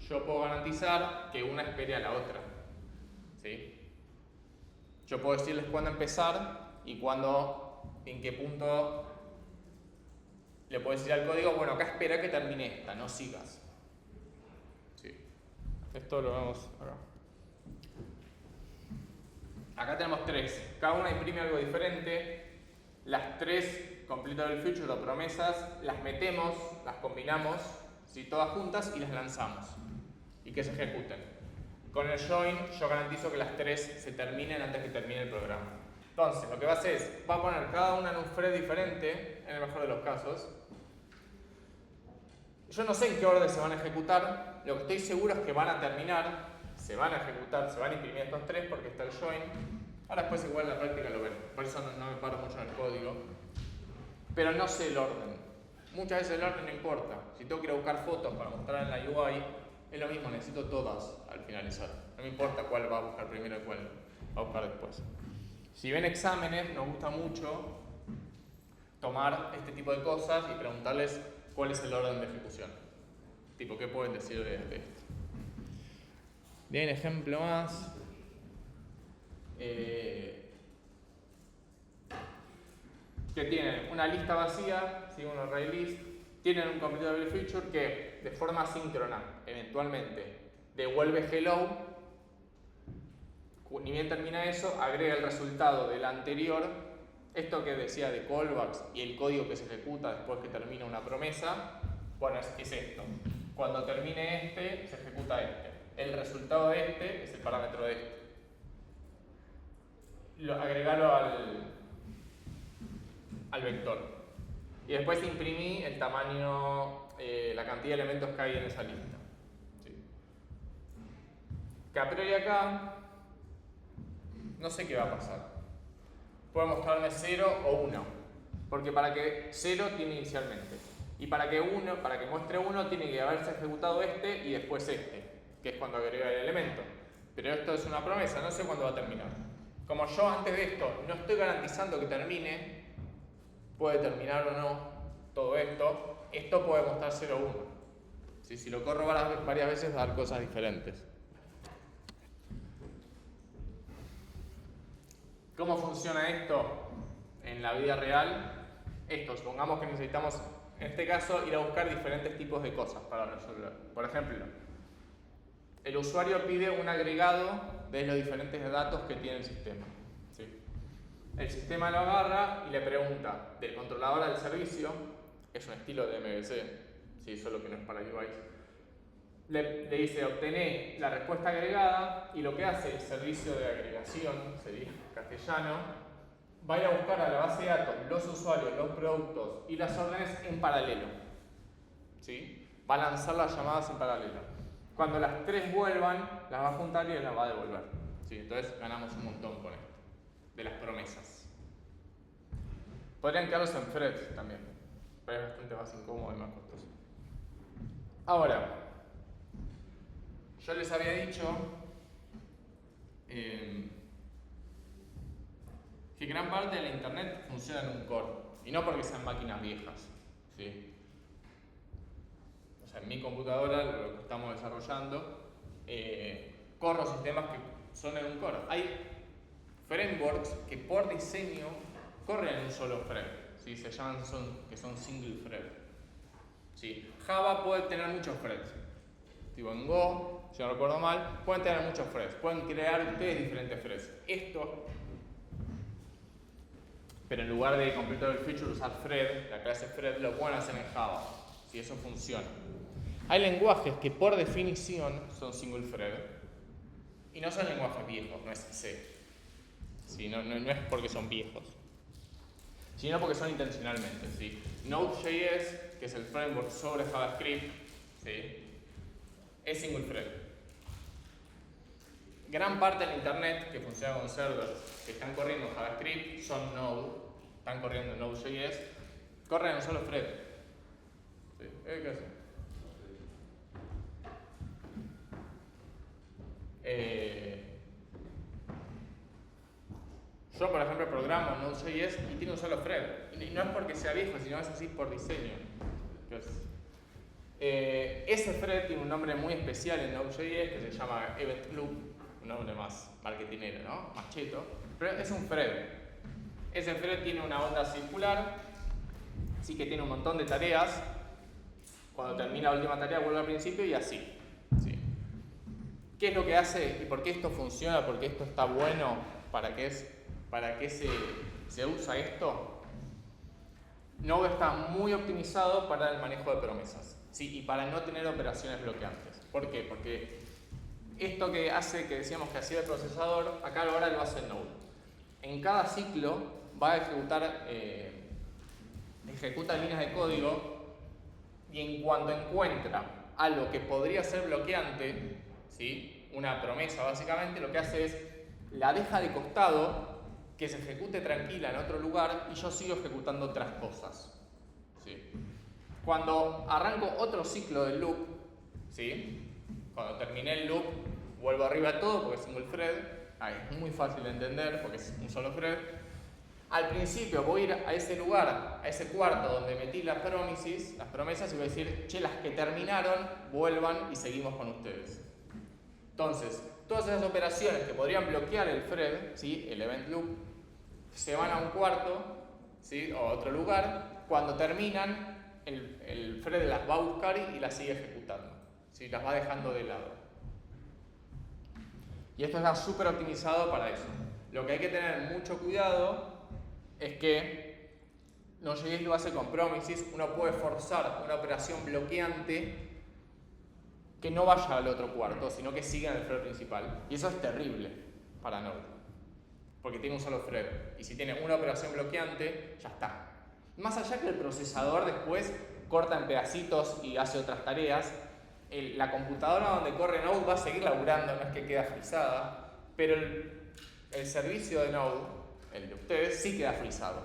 Yo puedo garantizar que una espere a la otra, ¿sí? Yo puedo decirles cuándo empezar y en qué punto le puedo decir al código, bueno, acá espera que termine esta, no sigas. Sí. Esto lo vemos acá. Acá tenemos 3. Cada una imprime algo diferente. Las 3 completable features o promesas las metemos, las combinamos, ¿sí? Todas juntas y las lanzamos. Y que se ejecuten. Con el join yo garantizo que las 3 se terminen antes que termine el programa. Entonces, lo que va a hacer es, va a poner cada una en un thread diferente, en el mejor de los casos. Yo no sé en qué orden se van a ejecutar, lo que estoy seguro es que van a terminar, se van a ejecutar, se van a imprimir estos 3 porque está el join. Ahora después igual en la práctica lo ven, por eso no me paro mucho en el código. Pero no sé el orden. Muchas veces el orden no importa. Si tengo que ir a buscar fotos para mostrar en la UI, es lo mismo, necesito todas al finalizar. No me importa cuál va a buscar primero y cuál va a buscar después. Si ven exámenes, nos gusta mucho tomar este tipo de cosas y preguntarles cuál es el orden de ejecución. Tipo, ¿qué pueden decir de esto? Bien, ejemplo más. Que tienen una lista vacía, ¿sí? Un array list. Tienen un completable feature que de forma síncrona, eventualmente, devuelve hello. Ni bien termina eso, agrega el resultado del anterior. Esto que decía de callbacks y el código que se ejecuta después que termina una promesa, bueno, es esto. Cuando termine este, se ejecuta este. El resultado de este es el parámetro de este. Agregarlo al vector. Y después imprimí el tamaño, la cantidad de elementos que hay en esa lista. ¿Sí? Que a priori acá, no sé qué va a pasar. Puede mostrarme 0 o 1. Porque para que 0 tiene inicialmente. Y para que muestre 1 tiene que haberse ejecutado este y después este, que es cuando agrega el elemento. Pero esto es una promesa, no sé cuándo va a terminar. Como yo antes de esto no estoy garantizando que termine, puede terminar o no todo esto, esto puede mostrar 0 o 1. ¿Sí? Si lo corro varias veces va a dar cosas diferentes. ¿Cómo funciona esto en la vida real? Supongamos que necesitamos, en este caso, ir a buscar diferentes tipos de cosas para resolver. Por ejemplo, el usuario pide un agregado de los diferentes datos que tiene el sistema. ¿Sí? El sistema lo agarra y le pregunta del controlador al servicio, es un estilo de MVC, ¿sí? Solo que no es para UI. Le dice, obtené la respuesta agregada y lo que hace el servicio de agregación, sería castellano, va a ir a buscar a la base de datos los usuarios, los productos y las órdenes en paralelo. ¿Sí? Va a lanzar las llamadas en paralelo. Cuando las 3 vuelvan, las va a juntar y las va a devolver. ¿Sí? Entonces ganamos un montón con esto, de las promesas. Podrían quedarlos en threads también, pero es bastante más incómodo y más costoso. Ahora, yo les había dicho que gran parte de la internet funciona en un core, y no porque sean máquinas viejas. ¿Sí? O sea, en mi computadora, lo que estamos desarrollando, corro sistemas que son en un core. Hay frameworks que por diseño corren en un solo thread, ¿sí? Se llaman que son single thread. ¿Sí? Java puede tener muchos threads. Tipo en Go, si no recuerdo mal, pueden tener muchos threads. Pueden crear ustedes diferentes threads. Pero en lugar de completar el feature usar thread, la clase thread, lo pueden hacer en Java. Si eso funciona. Hay lenguajes que por definición son single thread. Y no son lenguajes viejos, no es C. ¿Sí? No es porque son viejos, sino porque son intencionalmente. ¿Sí? Node.js, que es el framework sobre JavaScript, ¿sí? Es single thread. Gran parte del internet que funciona con servers que están corriendo JavaScript son Node, están corriendo Node.js, corren en un solo thread. ¿Sí? ¿Qué hace? Yo, por ejemplo, programo en Node.js y tiene un solo thread. Y no es porque sea viejo, sino es así por diseño. Ese thread tiene un nombre muy especial en Node.js que se llama Event Loop, un nombre más marketinero, ¿no? Más cheto. Pero es un thread. Ese thread tiene una onda circular, así que tiene un montón de tareas. Cuando termina la última tarea vuelve al principio y así. ¿Sí? ¿Qué es lo que hace y por qué esto funciona? ¿Por qué esto está bueno? ¿Para qué se usa esto? Node está muy optimizado para el manejo de promesas, ¿sí? Y para no tener operaciones bloqueantes. ¿Por qué? Porque esto que decíamos que hacía el procesador, acá ahora lo hace Node. En cada ciclo va a ejecuta líneas de código y en cuanto encuentra algo que podría ser bloqueante, ¿sí? Una promesa básicamente, lo que hace es la deja de costado, que se ejecute tranquila en otro lugar y yo sigo ejecutando otras cosas. ¿Sí? Cuando arranco otro ciclo del loop, ¿sí? Cuando terminé el loop, vuelvo arriba a todo porque es single thread. Ahí es muy fácil de entender porque es un solo thread. Al principio voy a ir a ese lugar, a ese cuarto donde metí las promesas y voy a decir, che, las que terminaron, vuelvan y seguimos con ustedes. Entonces, todas esas operaciones que podrían bloquear el thread, ¿sí? El event loop, se van a un cuarto, ¿sí? O a otro lugar. Cuando terminan, el thread las va a buscar y las sigue ejecutando, ¿sí? Las va dejando de lado. Y esto está súper optimizado para eso. Lo que hay que tener mucho cuidado es que Node.js lo hace con promises. Uno puede forzar una operación bloqueante que no vaya al otro cuarto, sino que siga en el thread principal. Y eso es terrible para Node, porque tiene un solo thread. Y si tiene una operación bloqueante, ya está. Más allá que el procesador después corta en pedacitos y hace otras tareas, la computadora donde corre Node va a seguir laburando, no es que queda frisada, pero el servicio de Node, el de ustedes, sí queda frisado.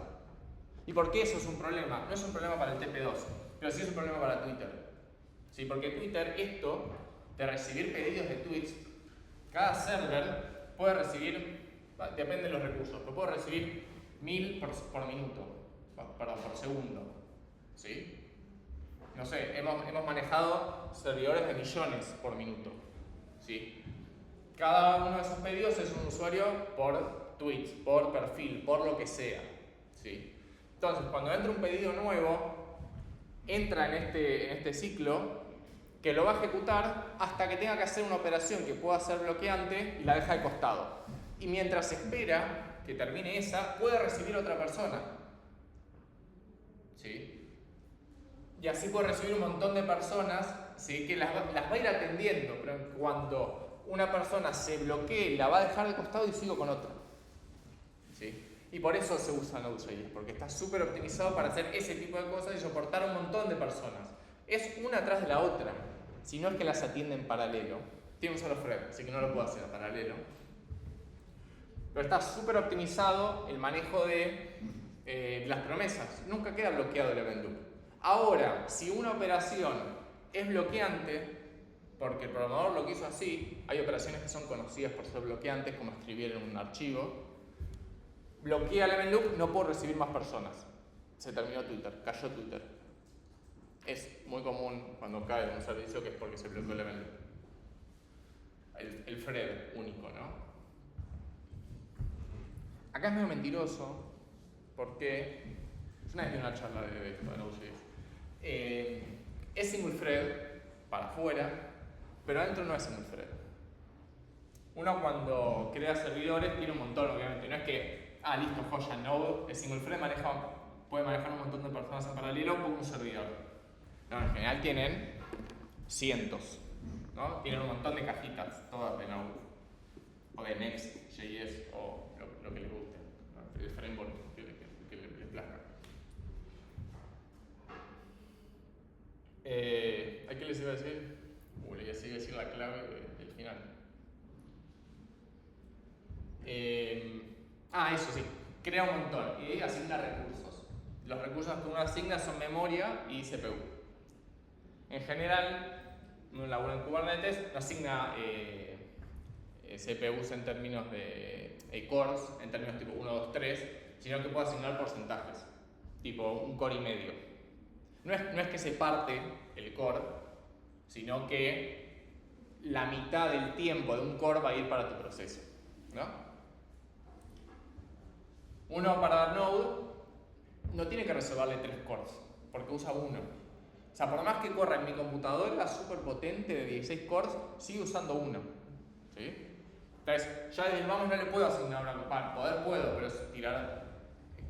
¿Y por qué eso es un problema? No es un problema para el TP2, pero sí es un problema para Twitter. ¿Sí? Porque Twitter, esto de recibir pedidos de tweets, cada server puede recibir, depende de los recursos, pero puede recibir 1000 por minuto, perdón, por segundo. ¿Sí? No sé, hemos manejado servidores de millones por minuto. ¿Sí? Cada uno de esos pedidos es un usuario por tweets, por perfil, por lo que sea. ¿Sí? Entonces, cuando entra un pedido nuevo, entra en este ciclo que lo va a ejecutar hasta que tenga que hacer una operación que pueda ser bloqueante y la deja de costado. Y mientras espera que termine esa, puede recibir otra persona. ¿Sí? Y así puede recibir un montón de personas, ¿sí? Que las va a ir atendiendo, pero en cuanto una persona se bloquee, la va a dejar de costado y sigo con otra. ¿Sí? Y por eso se usa Node.js, porque está súper optimizado para hacer ese tipo de cosas y soportar a un montón de personas. Es una atrás de la otra, si no es que las atiende en paralelo. Tiene un solo thread, así que no lo puedo hacer en paralelo. Pero está súper optimizado el manejo de las promesas. Nunca queda bloqueado el event loop. Ahora, si una operación es bloqueante, porque el programador lo quiso así, hay operaciones que son conocidas por ser bloqueantes, como escribir en un archivo, bloquea el event loop, no puedo recibir más personas. Se terminó Twitter, cayó Twitter. Es muy común cuando cae un servicio que es porque se bloqueó el event loop. El thread único, ¿no? acá es medio mentiroso, porque yo una vez di una charla de esto, de Node.js. Es single thread para afuera, pero adentro no es single thread. Uno cuando crea servidores tiene un montón, obviamente. No es que, listo, joya, Node es single thread, puede manejar un montón de personas en paralelo, pongo un servidor. No, en general tienen cientos, ¿no? Tienen un montón de cajitas, todas de Node, o de Next.js, o lo que les guste, ¿no? El framework que les plazca. ¿A qué les iba a decir? Les iba a decir la clave del final. Eso sí, crea un montón y asigna recursos. Los recursos que uno asigna son memoria y CPU. En general, uno labura en Kubernetes, no asigna CPUs en términos de cores, en términos tipo 1, 2, 3, sino que puede asignar porcentajes, tipo un core y medio. No es que se parte el core, sino que la mitad del tiempo de un core va a ir para tu proceso, ¿no? Uno para Node no tiene que reservarle 3 cores, porque usa uno. O sea, por más que corra en mi computadora súper potente de 16 cores, sigue usando uno. ¿Sí? Entonces, ya desde el vamos no le puedo asignar una cosa. Poder puedo, pero es tirar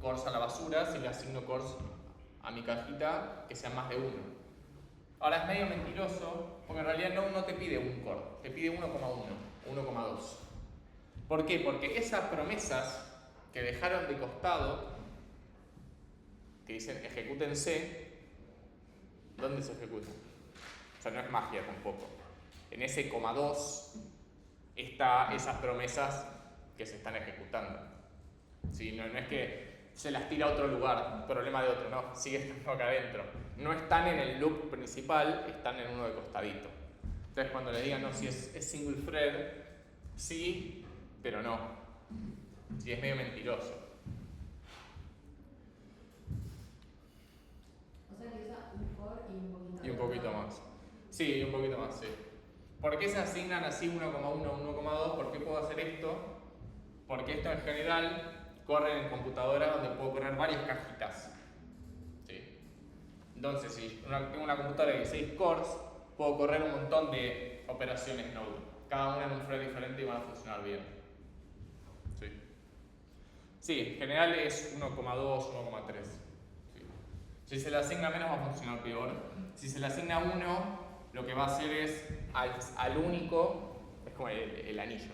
cores a la basura si le asigno cores a mi cajita que sean más de uno. Ahora es medio mentiroso, porque en realidad no te pide un core, te pide 1,1, 1,2. ¿Por qué? Porque esas promesas que dejaron de costado, que dicen ejecútense, ¿dónde se ejecutan? O sea, no es magia tampoco. En ese coma 2 están esas promesas que se están ejecutando. ¿Sí? No es que se las tira a otro lugar, problema de otro, no, sigue estando acá adentro. No están en el loop principal, están en uno de costadito. Entonces cuando le digan, no, si es single thread, sí, pero no. Sí, es medio mentiroso. O sea que usa un core y un poquito más. Sí, un poquito más, sí. ¿Por qué se asignan así 1,1, 1,2? ¿Por qué puedo hacer esto? Porque esto en general corre en computadoras donde puedo correr varias cajitas. ¿Sí? Entonces, si tengo una computadora de 16 cores, puedo correr un montón de operaciones Node. Cada una en un thread diferente y van a funcionar bien. ¿Sí? Sí, en general es 1,2, 1,3. ¿Sí? Si se le asigna menos va a funcionar peor. Si se le asigna 1, lo que va a hacer es al único, es como el anillo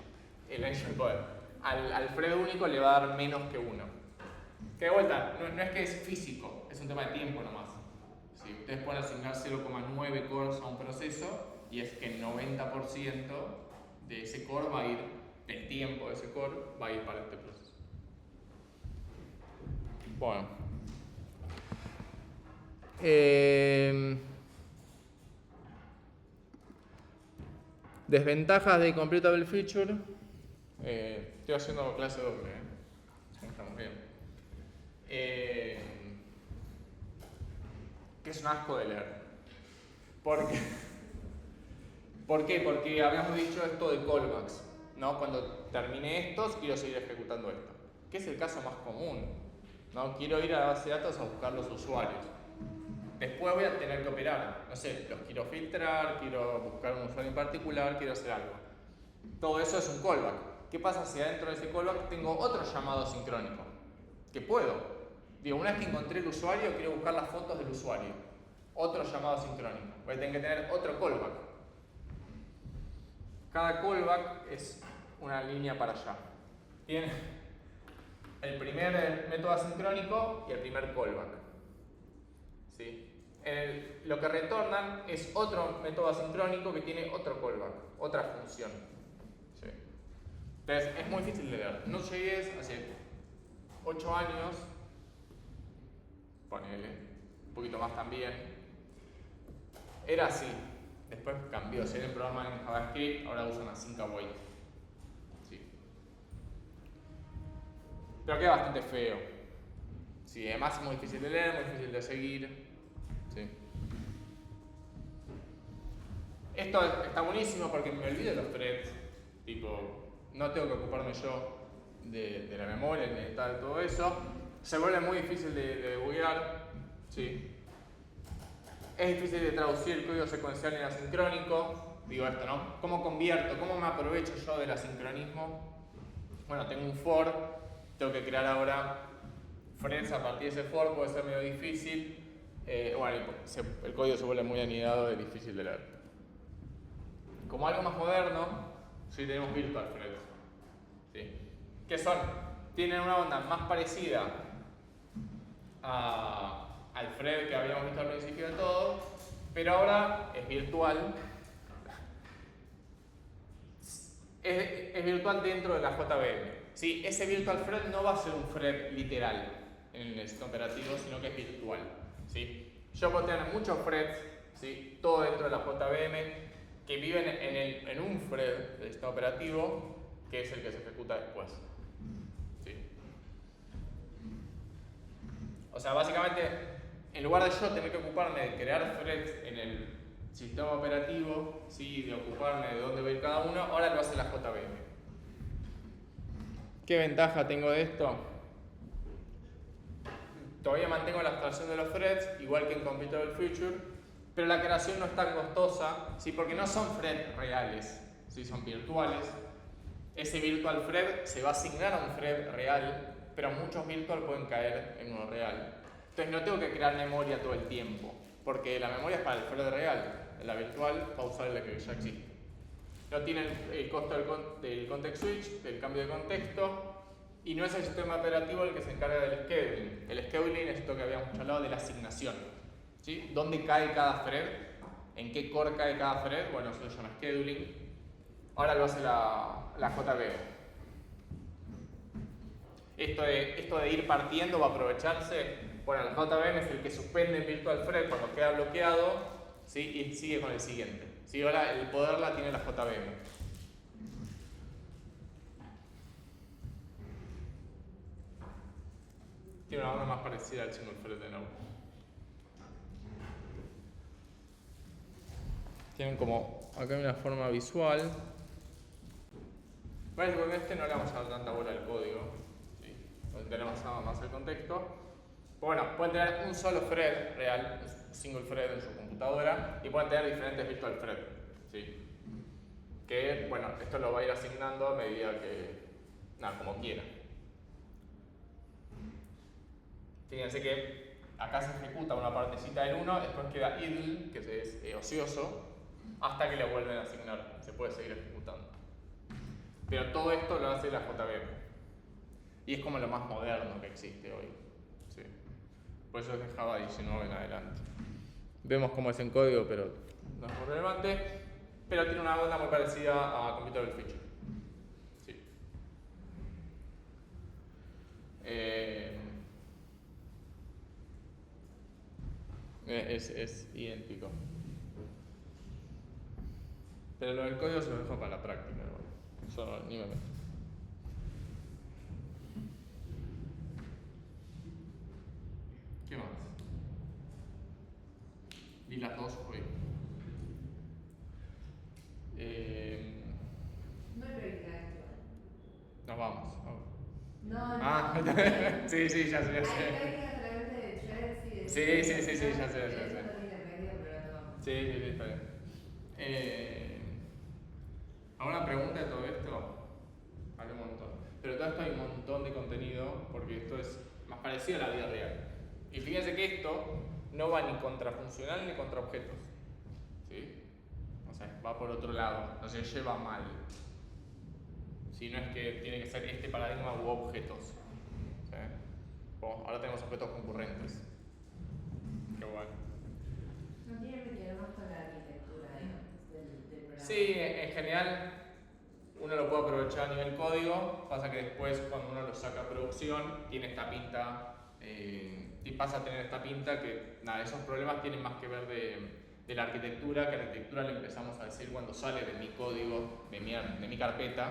del poder. Al thread único le va a dar menos que 1. Que de vuelta, no es que es físico, es un tema de tiempo nomás. ¿Sí? Ustedes pueden asignar 0,9 cores a un proceso y es que el 90% de ese core va a ir, el tiempo de ese core va a ir para este proceso. Bueno. Desventajas de Completable Feature. Estoy haciendo clase doble, estamos bien. Que es un asco de leer. ¿Por qué? Porque habíamos dicho esto de callbacks, ¿no? Cuando termine estos, quiero seguir ejecutando esto. Que es el caso más común, ¿no? Quiero ir a la base de datos a buscar los usuarios. Después voy a tener que operar, no sé, los quiero filtrar, quiero buscar un usuario en particular, quiero hacer algo. Todo eso es un callback. ¿Qué pasa si adentro de ese callback tengo otro llamado sincrónico? Que puedo. Digo, una vez que encontré el usuario, quiero buscar las fotos del usuario. Otro llamado sincrónico. Voy a tener que tener otro callback. Cada callback es una línea para allá. Tiene el primer método asincrónico y el primer callback. ¿Sí? Lo que retornan es otro método asincrónico que tiene otro callback, otra función. ¿Sí? Entonces es muy difícil de leer. Node.js hace 8 años, ponele, un poquito más también, era así. Después cambió, si era el programa en JavaScript, ahora usan async await. Sí. Pero queda bastante feo. Sí, además es muy difícil de leer, muy difícil de seguir. Sí. Esto está buenísimo porque me olvido de los threads. Tipo, no tengo que ocuparme yo. de la memoria, el estado de todo eso. Se vuelve muy difícil de debuguear, ¿sí? Es difícil de traducir el código secuencial en asincrónico. Digo esto, ¿no? ¿Cómo convierto? ¿Cómo me aprovecho yo del asincronismo? Bueno, tengo un for, tengo que crear ahora threads a partir de ese for, puede ser medio difícil. Bueno, el código se vuelve muy anidado y difícil de leer. Como algo más moderno, sí tenemos virtual threads. ¿Sí? ¿Qué son? Tienen una onda más parecida al thread que habíamos visto al principio de todo, pero ahora es virtual. Es virtual dentro de la JVM. ¿Sí? Ese virtual thread no va a ser un thread literal en el sistema operativo, sino que es virtual. ¿Sí? Yo puedo tener muchos threads, ¿sí? Todo dentro de la JVM, que viven en un thread del sistema operativo, que es el que se ejecuta después. ¿Sí? O sea, básicamente, en lugar de yo tener que ocuparme de crear threads en el sistema operativo, ¿sí? De ocuparme de dónde va a ir cada uno, ahora lo hace la JVM. ¿Qué ventaja tengo de esto? Todavía mantengo la abstracción de los threads, igual que en Computable Future, pero la creación no es tan costosa, ¿sí? Porque no son threads reales, ¿sí? Son virtuales. Ese virtual thread se va a asignar a un thread real, pero muchos virtual pueden caer en uno real. Entonces no tengo que crear memoria todo el tiempo, porque la memoria es para el thread real, la virtual va a usar la que ya existe. No tiene el costo del context switch, del cambio de contexto, y no es el sistema operativo el que se encarga del scheduling. El scheduling es esto que habíamos hablado de la asignación. ¿Sí? ¿Dónde cae cada thread? ¿En qué core cae cada thread? Bueno, eso se llama scheduling. Ahora lo hace la JVM. Esto de ir partiendo va a aprovecharse. Bueno, la JVM es el que suspende el virtual thread cuando queda bloqueado, ¿sí? Y sigue con el siguiente. ¿Sí? Ahora el poder la tiene la JVM. Tiene una onda más parecida al single thread de nuevo. Tienen como acá hay una forma visual. Bueno, con este no le vamos a dar tanta bola al código, ¿sí? Tenemos nada más el contexto. Bueno, pueden tener un solo thread real, un single thread en su computadora, y pueden tener diferentes virtual thread, ¿sí? Que, bueno, esto lo va a ir asignando a medida que, nada, como quiera. Fíjense que acá se ejecuta una partecita del 1, después queda idle, que es ocioso, hasta que le vuelven a asignar, se puede seguir ejecutando. Pero todo esto lo hace la JVM. Y es como lo más moderno que existe hoy. ¿Sí? Por eso es de Java 19 en adelante. Vemos cómo es en código, pero no es muy relevante. Pero tiene una onda muy parecida a Computable Future. Sí. Es idéntico. Pero lo del código se lo dejo para la práctica. Bueno, eso no, ni me meto. ¿Qué más? Vi las dos hoy. No hay práctica actual. Nos vamos. No, Ah, no. sí, ya sé. Hay prácticas solamente de threads y de... Sí, ya sé. Eso no tiene práctica, pero no vamos. Sí, está bien. ¿Alguna pregunta de todo esto? Hay un montón. Pero todo esto hay un montón de contenido porque esto es más parecido a la vida real. Y fíjense que esto no va ni contra funcional ni contra objetos. ¿Sí? O sea, va por otro lado, no se lleva mal. Si no es que tiene que ser este paradigma u objetos. ¿Sí? Bueno, ahora tenemos objetos concurrentes. Qué bueno. No tiene que ver más con la arquitectura, digamos, del programa. Sí, en general uno lo puede aprovechar a nivel código, pasa que después cuando uno lo saca a producción tiene esta pinta, y pasa a tener esta pinta que, nada, esos problemas tienen más que ver de la arquitectura, que arquitectura le empezamos a decir cuando sale de mi código, de mi carpeta,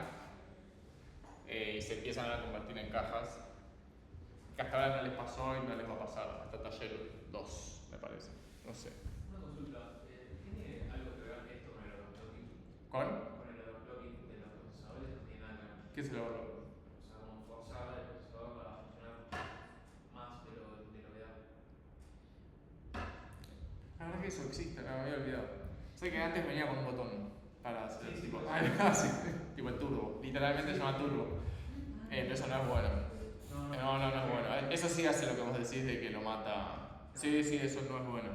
y se empiezan a convertir en cajas, que hasta ahora no les pasó y no les va a pasar, hasta taller 2 me parece, no sé. Una consulta, ¿tiene algo que ver esto con el overclocking? ¿Con? Con el overclocking de los procesadores, no tiene nada que ver. ¿Qué se lo O sea, como eso existe, me había olvidado. Sé que antes venía con un botón para hacer Sí, tipo. sí, Sí, tipo el turbo. Literalmente se llama turbo. Pero eso no es bueno. No es bueno. Eso sí hace lo que vos decís de que lo mata. Sí, eso no es bueno.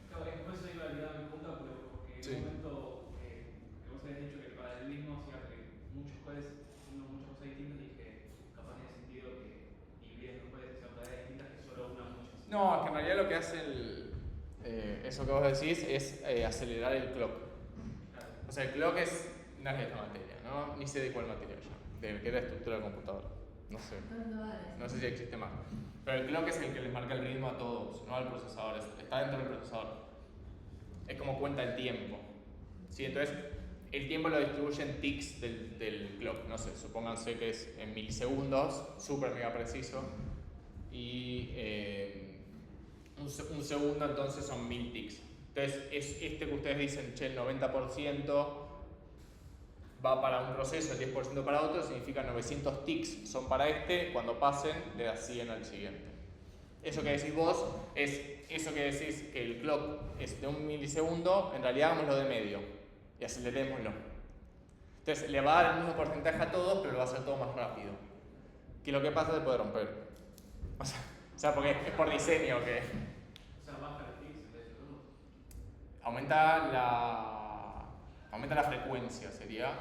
Claro, después se iba a olvidar mi pregunta porque en Sí. un momento que vos habías dicho que el paralelismo hacía que muchos codes haciendo muchas cosas distintas y que capaz tiene sentido que divides los codes hacia tareas distintas que solo una muchas. No, es que en realidad lo que hace eso que vos decís es acelerar el clock. Claro. O sea, el clock no es de esta materia, ¿no? Ni sé de cuál materia ya. De que era estructura del computador. No sé si existe más. Pero el clock es el que les marca el ritmo a todos, no al procesador. Está dentro del procesador. Es como cuenta el tiempo. ¿Sí? Entonces, el tiempo lo distribuye en tics del clock. No sé, supónganse que es en milisegundos, súper mega preciso. Y un segundo entonces son 1000 tics. Entonces, es este que ustedes dicen, che, el 90% va para un proceso, el 10% para otro, significa 900 tics son para este, cuando pasen le das 100 al siguiente. Eso que decís vos es eso que decís que el clock es de 1 milisegundo, en realidad hagámoslo de medio y acelerémoslo. Entonces le va a dar el mismo porcentaje a todos, pero lo va a hacer todo más rápido. Que lo que pasa se puede romper. O sea, porque es por diseño que O sea, baja los tics en vez de uno. aumenta la frecuencia,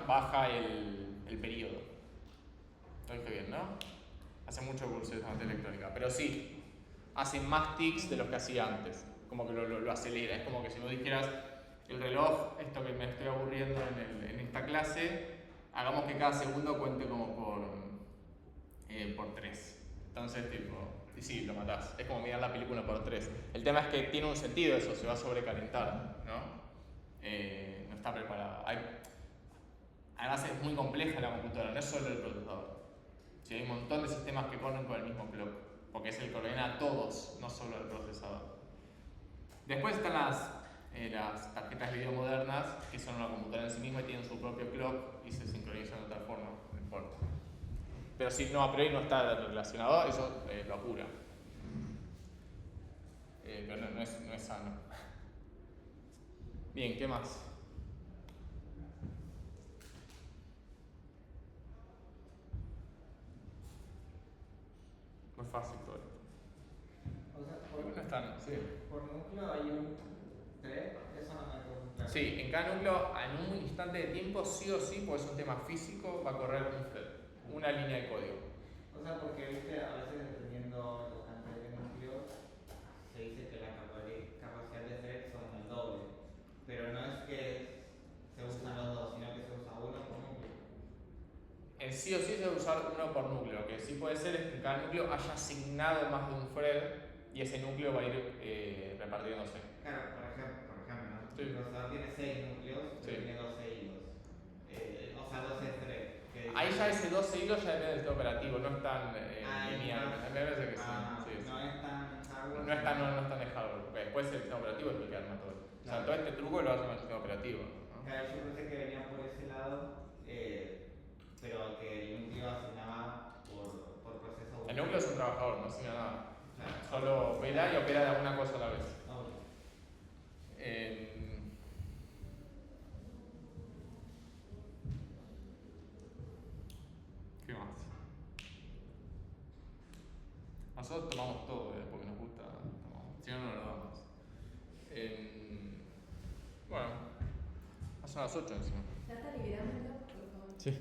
baja el periodo. Lo dije bien, ¿no? Hace mucho curso de materia electrónica, pero sí, hace más tics de los que hacía antes, como que lo acelera. Es como que si vos dijeras, el reloj, esto que me estoy aburriendo en esta clase, hagamos que cada segundo cuente como por 3. Entonces, tipo, y sí, lo matás. Es como mirar la película por 3. El tema es que tiene un sentido eso, se va a sobrecalentar, ¿no? No está preparada. Además es muy compleja la computadora, no es solo el procesador. Sí, hay un montón de sistemas que corren con el mismo clock, porque es el que ordena a todos, no solo al procesador. Después están las tarjetas de video modernas, que son una computadora en sí misma y tienen su propio clock y se sincronizan de otra forma, no importa. Pero si no, a priori no está relacionado, eso lo apura. Pero no es sano. Bien, ¿qué más? Muy fácil todo esto. O sea, No están, sí. por núcleo hay un thread, eso no me quedó claro. Sí, en cada núcleo, en un instante de tiempo, sí o sí, porque es un tema físico, va a correr un thread, una línea de código. O sea, porque viste, a veces dependiendo de la cantidad de núcleos, se dice que la capacidad de thread son el doble. Pero no es que se usan los dos, sino que se usa uno por núcleo. En sí o sí se debe usar uno por núcleo. Lo que sí puede ser es que en cada núcleo haya asignado más de un thread y ese núcleo va a ir repartiéndose. Claro, por ejemplo, ¿no? Sí. El procesador tiene 6 núcleos, pero Sí. tiene 12 hilos. O sea, 12 threads. Ahí ya ese 12 hilos ya depende del sistema operativo, no es tan lineal. no. Me parece que sí. Sí. No es tan hardware. No es tan de hardware, porque después el sistema operativo es el que arma todo. O sea, Claro. todo este truco lo hace el sistema operativo, ¿no? Claro, yo pensé que venía por ese lado, pero que el núcleo asignaba por proceso. El núcleo es un trabajador, no asigna nada. Claro. Solo vela y opera de alguna cosa a la vez. Ok. ¿Qué más? Nosotros tomamos todo, porque nos gusta tomamos. Si no, no lo damos. Bueno, son las 8 encima. Ya está liberando, por favor. Sí.